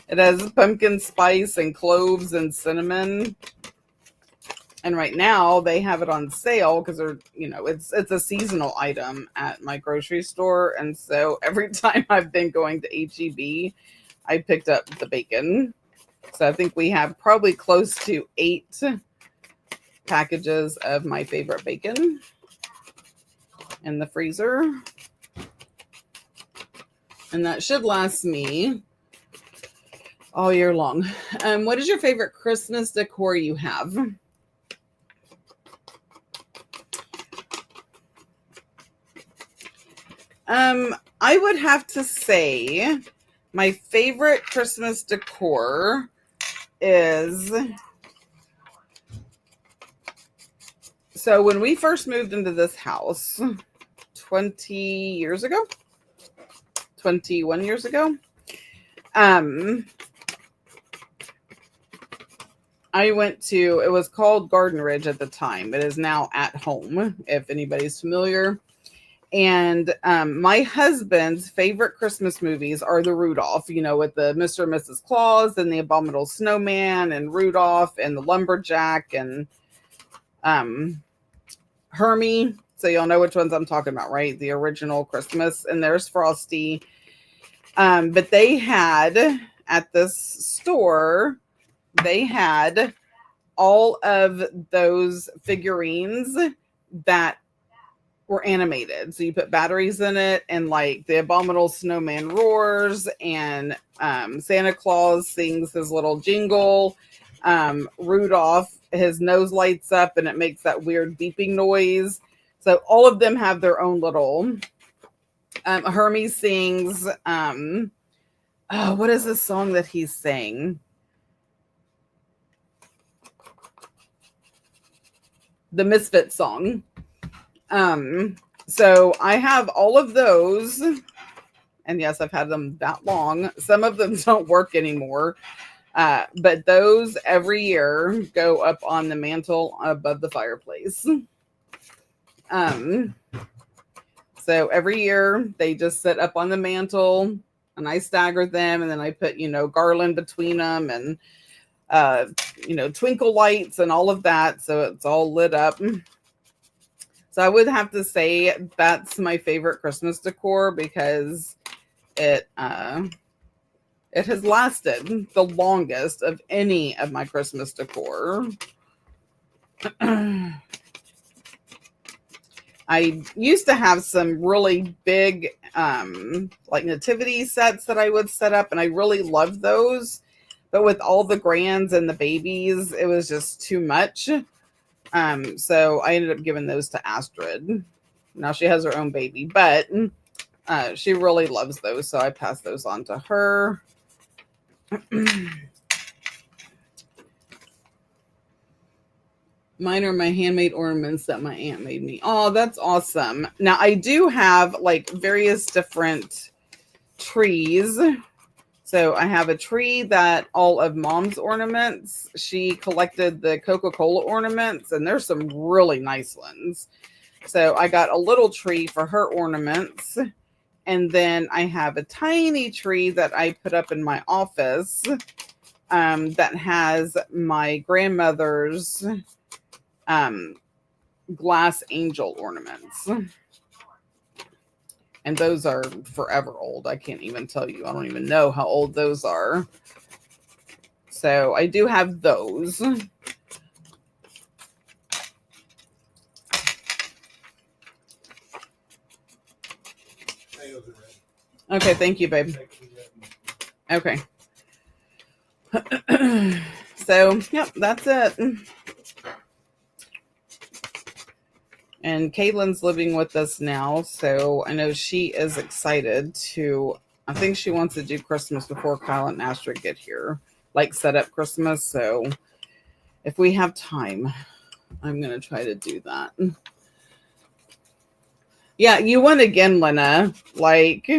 It has pumpkin spice and cloves and cinnamon. And right now they have it on sale because they're, it's a seasonal item at my grocery store. And so every time I've been going to HEB, I picked up the bacon. So I think we have probably close to 8 packages of my favorite bacon in the freezer. And that should last me all year long. What is your favorite Christmas decor you have? I would have to say my favorite Christmas decor is... So when we first moved into this house 21 years ago, I went to, it was called Garden Ridge at the time. It is now At Home, if anybody's familiar. And my husband's favorite Christmas movies are the Rudolph, with the Mr. and Mrs. Claus and the Abominable Snowman and Rudolph and the Lumberjack and Hermie. So y'all know which ones I'm talking about, right? The original Christmas. And there's Frosty. But they had, at this store, they had all of those figurines that were animated. So you put batteries in it, and like the Abominable Snowman roars, and Santa Claus sings his little jingle. Rudolph, his nose lights up and it makes that weird beeping noise. So all of them have their own little... Hermie sings, what is this song that he's sang? The Misfit song. So I have all of those, and yes, I've had them that long. Some of them don't work anymore, but those every year go up on the mantle above the fireplace. So every year they just sit up on the mantle, and I stagger them, and then I put, garland between them, and, twinkle lights and all of that. So it's all lit up. So I would have to say that's my favorite Christmas decor because it has lasted the longest of any of my Christmas decor. I used to have some really big, like nativity sets that I would set up, and I really loved those. But with all the grands and the babies, it was just too much. So I ended up giving those to Astrid. Now she has her own baby, but she really loves those, so I passed those on to her. Mine are my handmade ornaments that my aunt made me. Oh, that's awesome. Now I do have like various different trees. So I have a tree that all of Mom's ornaments. She collected the Coca-Cola ornaments, and there's some really nice ones. So I got a little tree for her ornaments. And then I have a tiny tree that I put up in my office that has my grandmother's glass angel ornaments. And those are forever old. I can't even tell you. I don't even know how old those are. So I do have those. Okay, thank you, babe. Okay. So, yep, that's it. And Caitlin's living with us now, so I know she is excited to, I think she wants to do Christmas before Kyle and Astrid get here, like set up Christmas. So if we have time, I'm going to try to do that. Yeah, you won again, Lena. Like,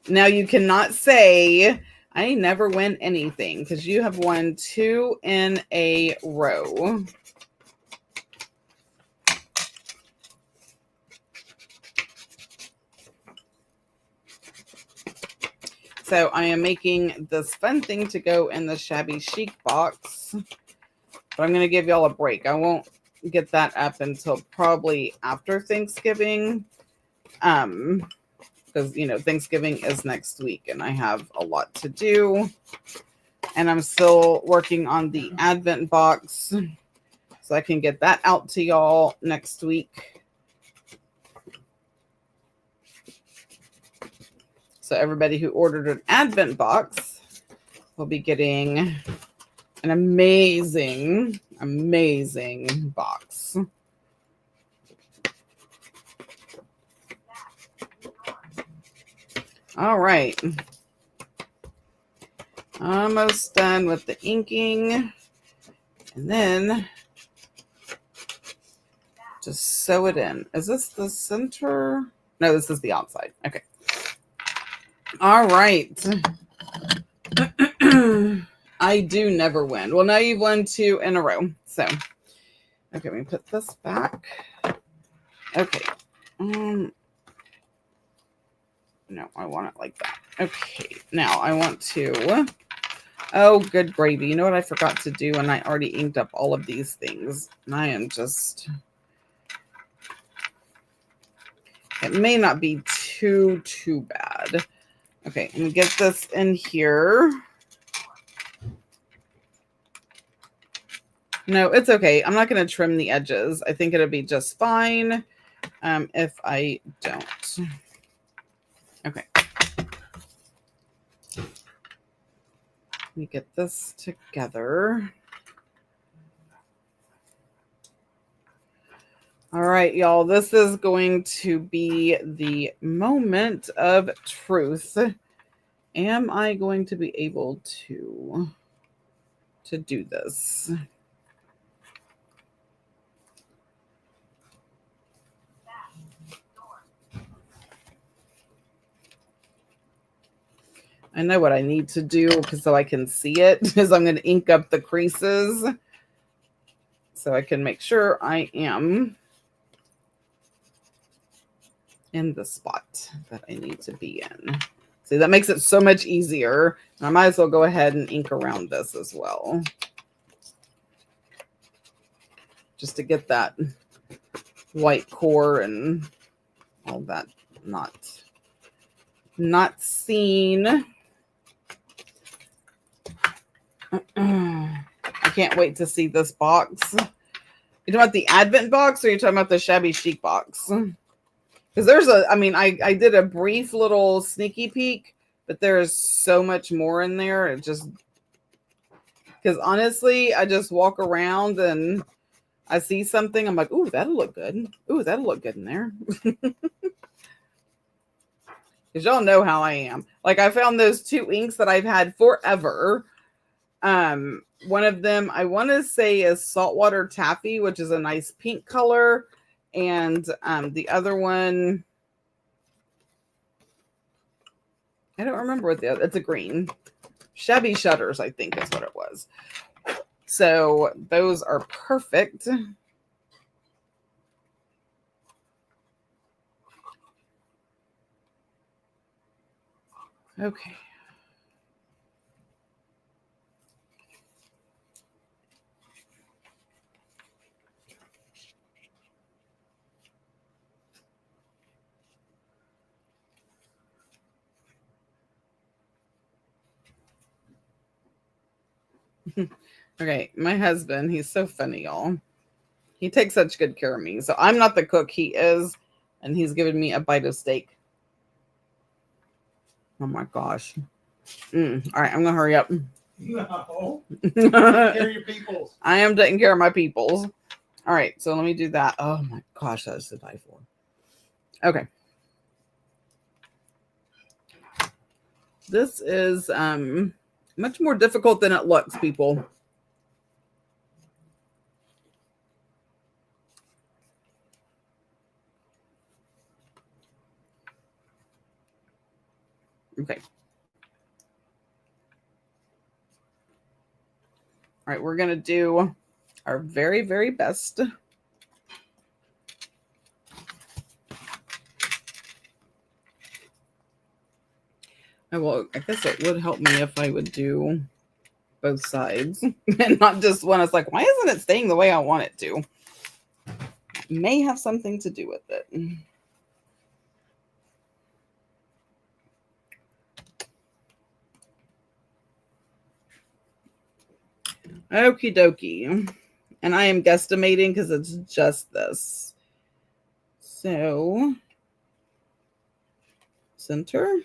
now you cannot say I never win anything because you have won 2 in a row. So I am making this fun thing to go in the Shabby Chic box. But I'm going to give y'all a break. I won't get that up until probably after Thanksgiving. Because, you know, Thanksgiving is next week and I have a lot to do. And I'm still working on the Advent box. So I can get that out to y'all next week. So everybody who ordered an Advent box will be getting an amazing, amazing box. All right. Almost done with the inking. And then just sew it in. Is this the center? No, this is the outside. Okay. All right. I do never win. Well, now you've won 2 in a row. So, okay, let me put this back. Okay. No, I want it like that. Okay. Now I want to. Oh, good gravy. You know what I forgot to do? And I already inked up all of these things. And I am just. It may not be too bad. Okay, I'm going to get this in here. No, it's okay. I'm not going to trim the edges. I think it'll be just fine if I don't. Okay. Let me get this together. All right, y'all, this is going to be the moment of truth. Am I going to be able to do this? I know what I need to do because so I can see it is I'm going to ink up the creases so I can make sure I am in the spot that I need to be in. See, that makes it so much easier. I might as well go ahead and ink around this as well. Just to get that white core and all that not seen. I can't wait to see this box. You talking about the Advent box or are you talking about the Shabby Chic box? Because there's I did a brief little sneaky peek, but there's so much more in there. It just, because honestly, I just walk around and I see something, I'm like, ooh, that'll look good. Ooh, that'll look good in there. Because y'all know how I am. Like, I found those 2 inks that I've had forever. One of them, I want to say, is Saltwater Taffy, which is a nice pink color. And the other one, I don't remember what the other, it's a green. Shabby Shutters, I think is what it was. So those are perfect. Okay. Okay, my husband, he's so funny, y'all. He takes such good care of me. So I'm not the cook, he is, and he's giving me a bite of steak. Oh my gosh. All right, I'm gonna hurry up. No. Take care of your peoples. I am taking care of my peoples. All right, so let me do that. Oh my gosh, that's to die for. Okay. This is much more difficult than it looks, people. Okay. All right, we're going to do our very, very best. Well, I guess it would help me if I would do both sides and not just one. It's like, why isn't it staying the way I want it to? It may have something to do with it. Okie dokie. And I am guesstimating because it's just this. So, center.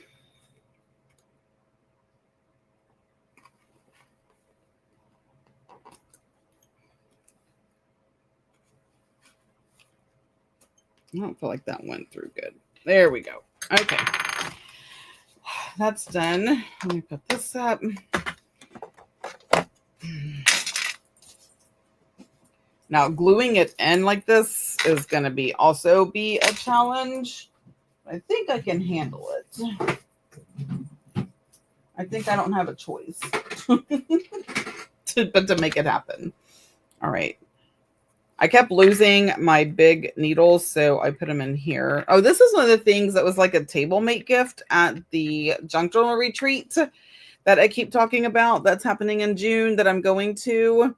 I don't feel like that went through good. There we go. Okay. That's done. Let me put this up. Now, gluing it in like this is going to be a challenge. I think I can handle it. I think I don't have a choice but to make it happen. All right. I kept losing my big needles, so I put them in here. Oh, this is one of the things that was like a table mate gift at the junk journal retreat that I keep talking about. That's happening in June that I'm going to.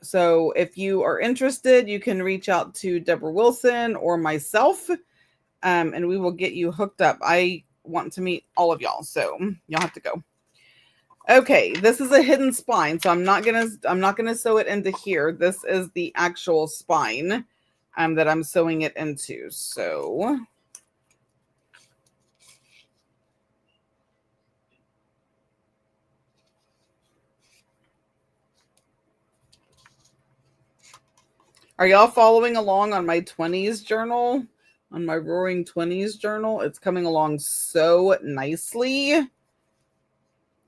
So if you are interested, you can reach out to Deborah Wilson or myself, and we will get you hooked up. I want to meet all of y'all, so y'all have to go. Okay, this is a hidden spine, so I'm not gonna sew it into here. This is the actual spine that I'm sewing it into. So are y'all following along on my 20s journal? On my Roaring 20s journal? It's coming along so nicely.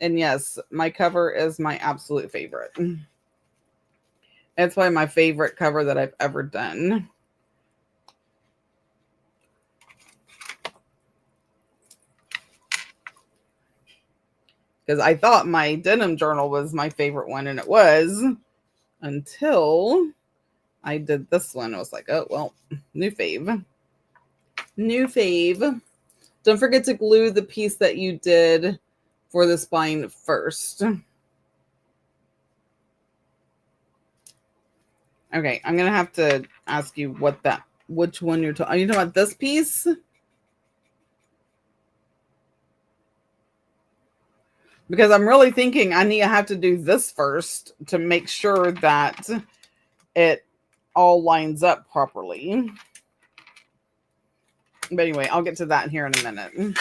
And yes, my cover is my absolute favorite. It's probably my favorite cover that I've ever done. Because I thought my denim journal was my favorite one, and it was until I did this one. I was like, oh, well, new fave. New fave. Don't forget to glue the piece that you did for the spine first. Okay, I'm going to have to ask you which one you're talking. Are you talking about this piece? Because I'm really thinking I have to do this first to make sure that it all lines up properly. But anyway, I'll get to that here in a minute.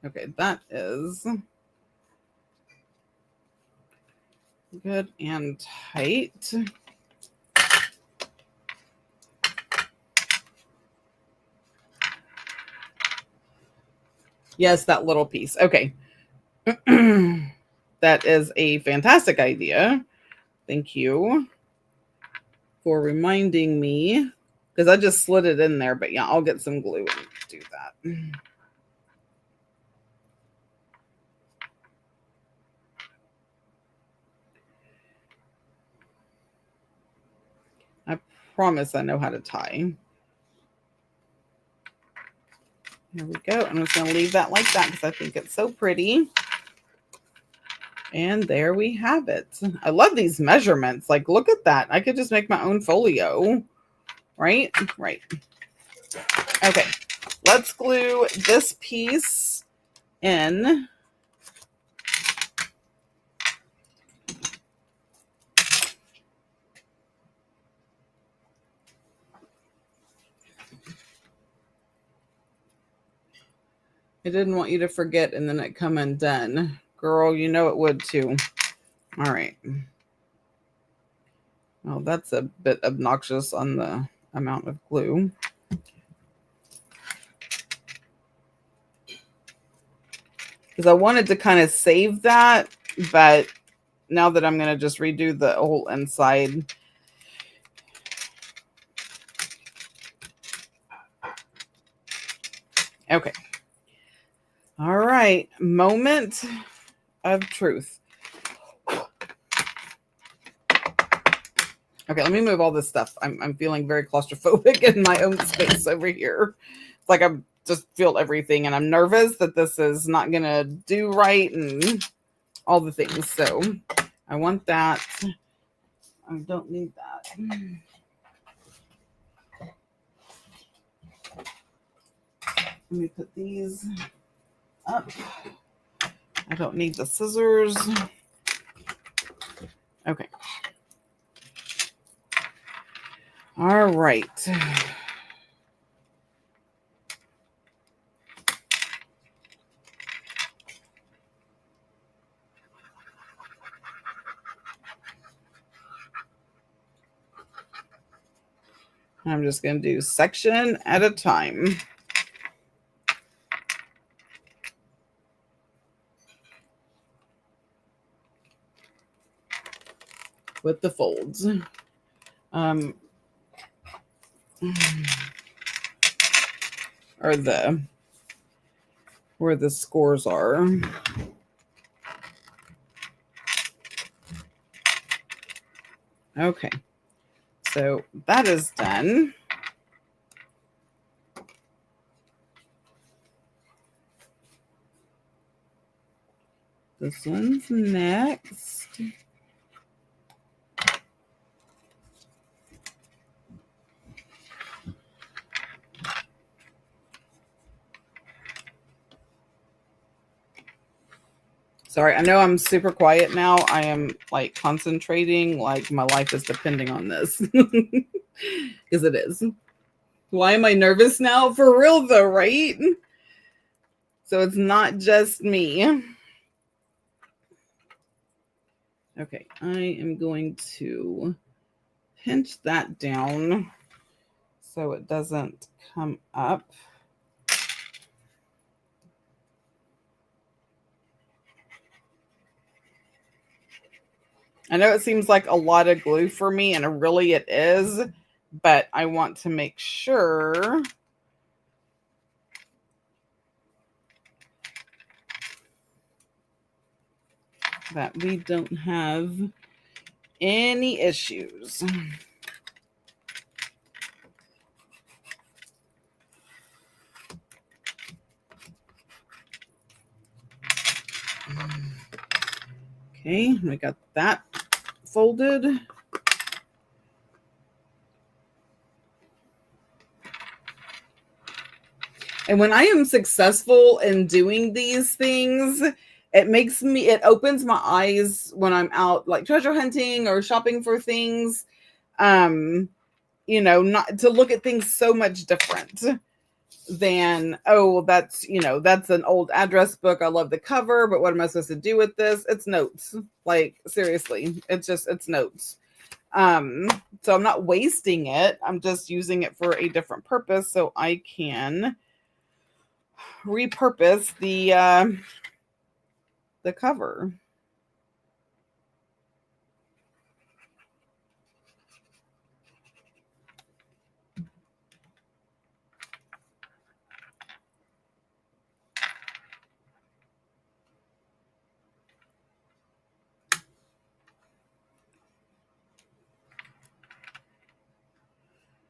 Okay, that is good and tight. Yes, that little piece. Okay. That is a fantastic idea. Thank you for reminding me, because I just slid it in there, but yeah, I'll get some glue and do that. I promise I know how to tie. Here we go. I'm just going to leave that like that because I think it's so pretty. And there we have it. I love these measurements. Like, look at that. I could just make my own folio. Right? Right. Okay. Let's glue this piece in. I didn't want you to forget and then it come undone. Girl, you know it would too. All right. Oh, that's a bit obnoxious on the amount of glue. Because I wanted to kind of save that, but now that I'm going to just redo the whole inside. Okay. All right. Moment of truth. Okay, let me move all this stuff. I'm feeling very claustrophobic in my own space over here. It's like I just feel everything, and I'm nervous that this is not going to do right and all the things. So I want that. I don't need that. Let me put these up. I don't need the scissors. Okay. All right. I'm just going to do section at a time. With the folds. Or where the scores are. Okay. So that is done. This one's next. Sorry, I know I'm super quiet now. I am like concentrating, like my life is depending on this. Because it is. Why am I nervous now? For real though, right? So it's not just me. Okay, I am going to pinch that down so it doesn't come up. I know it seems like a lot of glue for me, and really it is, but I want to make sure that we don't have any issues. Okay, we got that folded. And when I am successful in doing these things, it opens my eyes when I'm out like treasure hunting or shopping for things. Not to look at things so much different. than, oh, well, that's, that's an old address book. I love the cover, but what am I supposed to do with this? It's notes. Like, seriously, it's notes. So I'm not wasting it. I'm just using it for a different purpose so I can repurpose the cover.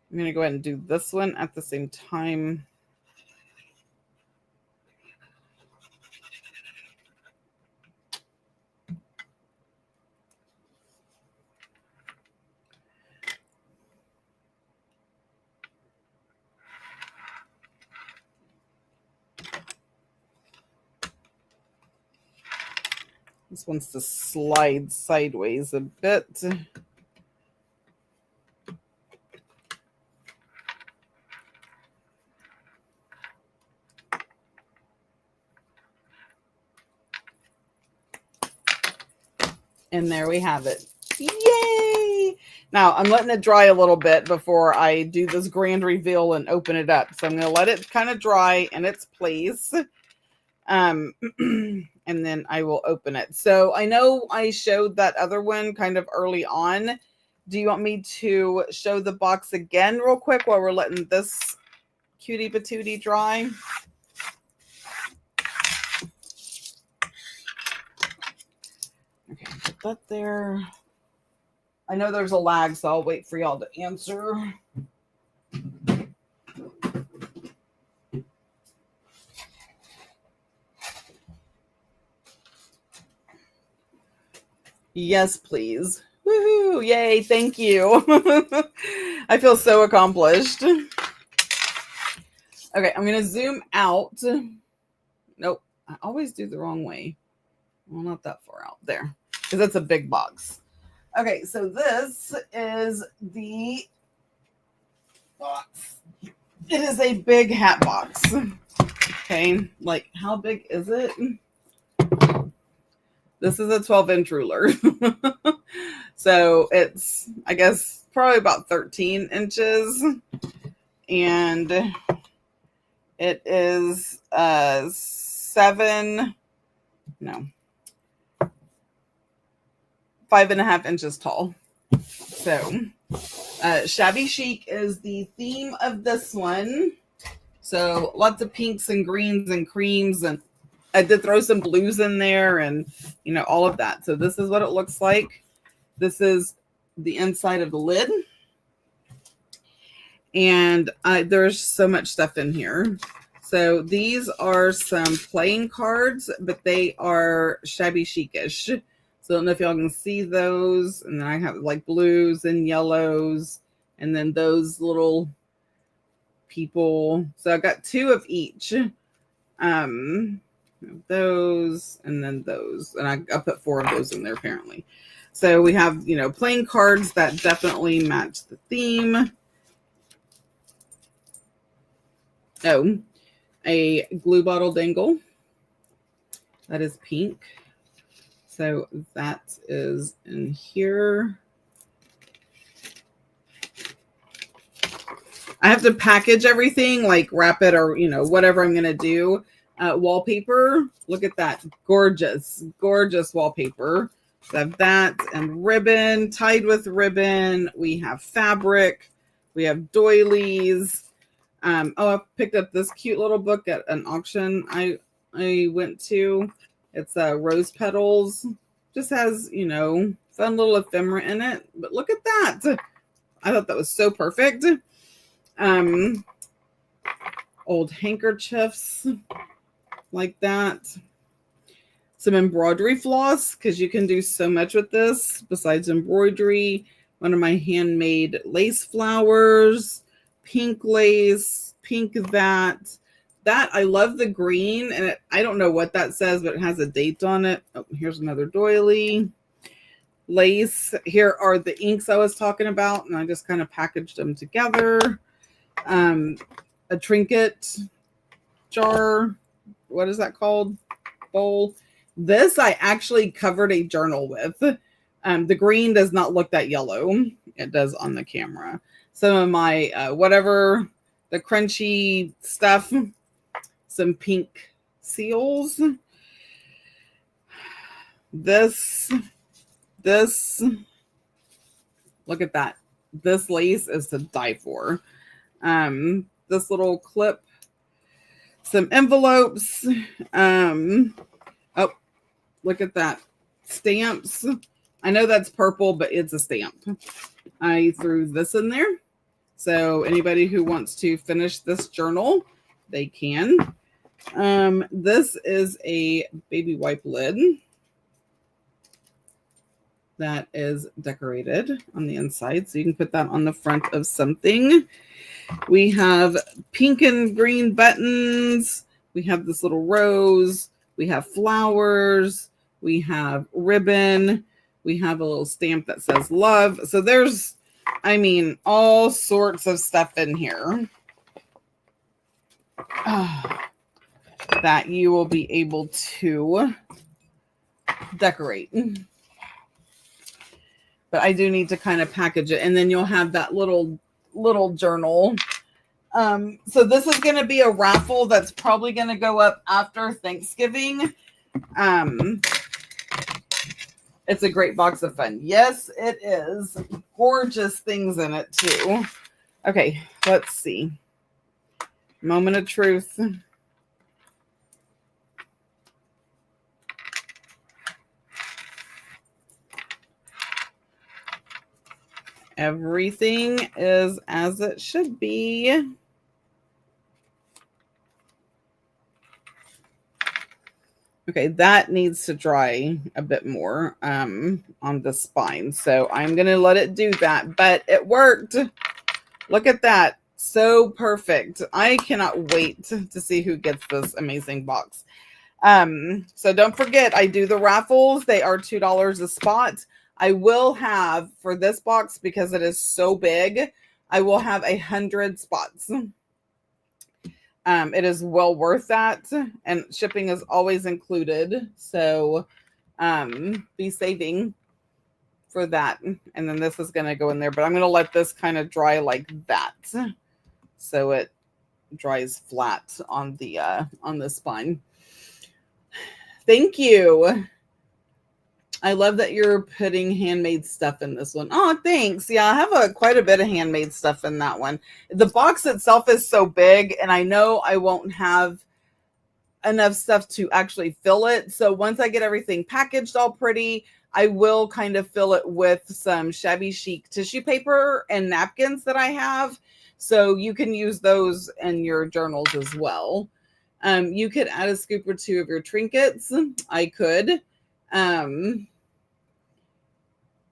I'm going to go ahead and do this one at the same time. This wants to slide sideways a bit. And there we have it. Yay! Now, I'm letting it dry a little bit before I do this grand reveal and open it up. So I'm going to let it kind of dry in its place. And then I will open it. So I know I showed that other one kind of early on. Do you want me to show the box again real quick while we're letting this cutie patootie dry? Okay, put that there. I know there's a lag, so I'll wait for y'all to answer. Yes, please. Woohoo! Yay, thank you. I feel so accomplished. Okay, I'm going to zoom out. Nope, I always do the wrong way. Well, not that far out there, because that's a big box. Okay, so this is the box. It is a big hat box. Okay, like how big is it? This is a 12-inch ruler. So it's, I guess, probably about 13 inches. And it is 5.5 inches tall. So Shabby Chic is the theme of this one. So lots of pinks and greens and creams, and I did throw some blues in there and, all of that. So this is what it looks like. This is the inside of the lid. And there's so much stuff in here. So these are some playing cards, but they are Shabby Chic-ish. So I don't know if y'all can see those. And then I have like blues and yellows. And then those little people. So I got 2 of each. Those and then those. And I put 4 of those in there apparently. So we have, playing cards that definitely match the theme. Oh, a glue bottle dangle. That is pink. So that is in here. I have to package everything, like wrap it or, whatever I'm going to do. Wallpaper. Look at that. Gorgeous, gorgeous wallpaper. So I have that and ribbon, tied with ribbon. We have fabric. We have doilies. I picked up this cute little book at an auction I went to. It's rose petals. Just has, fun little ephemera in it. But look at that. I thought that was so perfect. Old handkerchiefs like that. Some embroidery floss, because you can do so much with this besides embroidery. One of my handmade lace flowers, pink lace, pink that. I love the green, and I don't know what that says, but it has a date on it. Oh, here's another doily. Lace. Here are the inks I was talking about, and I just kind of packaged them together. a trinket jar. What is that called? Bowl. This I actually covered a journal with. The green does not look that yellow. It does on the camera. Some of my whatever, the crunchy stuff. Some pink seals. This, look at that. This lace is to die for. This little clip, some envelopes. Oh, look at that. Stamps. I know that's purple, but it's a stamp. I threw this in there. So anybody who wants to finish this journal, they can. This is a baby wipe lid that is decorated on the inside. So you can put that on the front of something. We have pink and green buttons. We have this little rose. We have flowers. We have ribbon. We have a little stamp that says love. So there's, I mean, all sorts of stuff in here that you will be able to decorate. But I do need to kind of package it. And then you'll have that little journal. So this is going to be a raffle that's probably going to go up after Thanksgiving. It's a great box of fun. Yes, it is. Gorgeous things in it too. Okay, let's see. Moment of truth. Everything is as it should be. Okay, that needs to dry a bit more on the spine. So I'm going to let it do that, but it worked. Look at that. So perfect. I cannot wait to see who gets this amazing box. So don't forget, I do the raffles. They are $2 a spot. I will have, for this box, because it is so big, I will have 100 spots. It is well worth that, and shipping is always included. So be saving for that. And then this is going to go in there, but I'm going to let this kind of dry like that, so it dries flat on the spine. Thank you. I love that you're putting handmade stuff in this one. Oh, thanks. Yeah, I have quite a bit of handmade stuff in that one. The box itself is so big, and I know I won't have enough stuff to actually fill it. So once I get everything packaged all pretty, I will kind of fill it with some Shabby Chic tissue paper and napkins that I have. So you can use those in your journals as well. You could add a scoop or two of your trinkets. I could.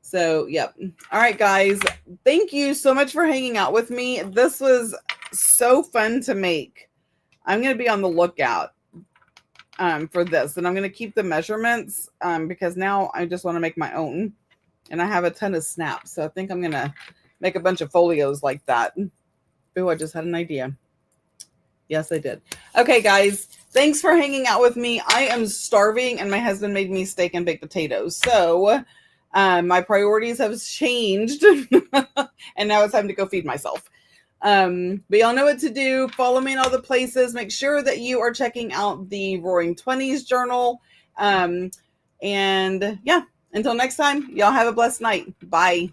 So yep. All right, guys, thank you so much for hanging out with me. This was so fun to make. I'm going to be on the lookout for this, and I'm going to keep the measurements because now I just want to make my own, and I have a ton of snaps. So I think I'm going to make a bunch of folios like that. Oh, I just had an idea. Yes, I did. Okay, guys, thanks for hanging out with me. I am starving, and my husband made me steak and baked potatoes. So my priorities have changed, and now it's time to go feed myself. But y'all know what to do. Follow me in all the places. Make sure that you are checking out the Roaring 20s journal. And yeah, until next time, y'all have a blessed night. Bye.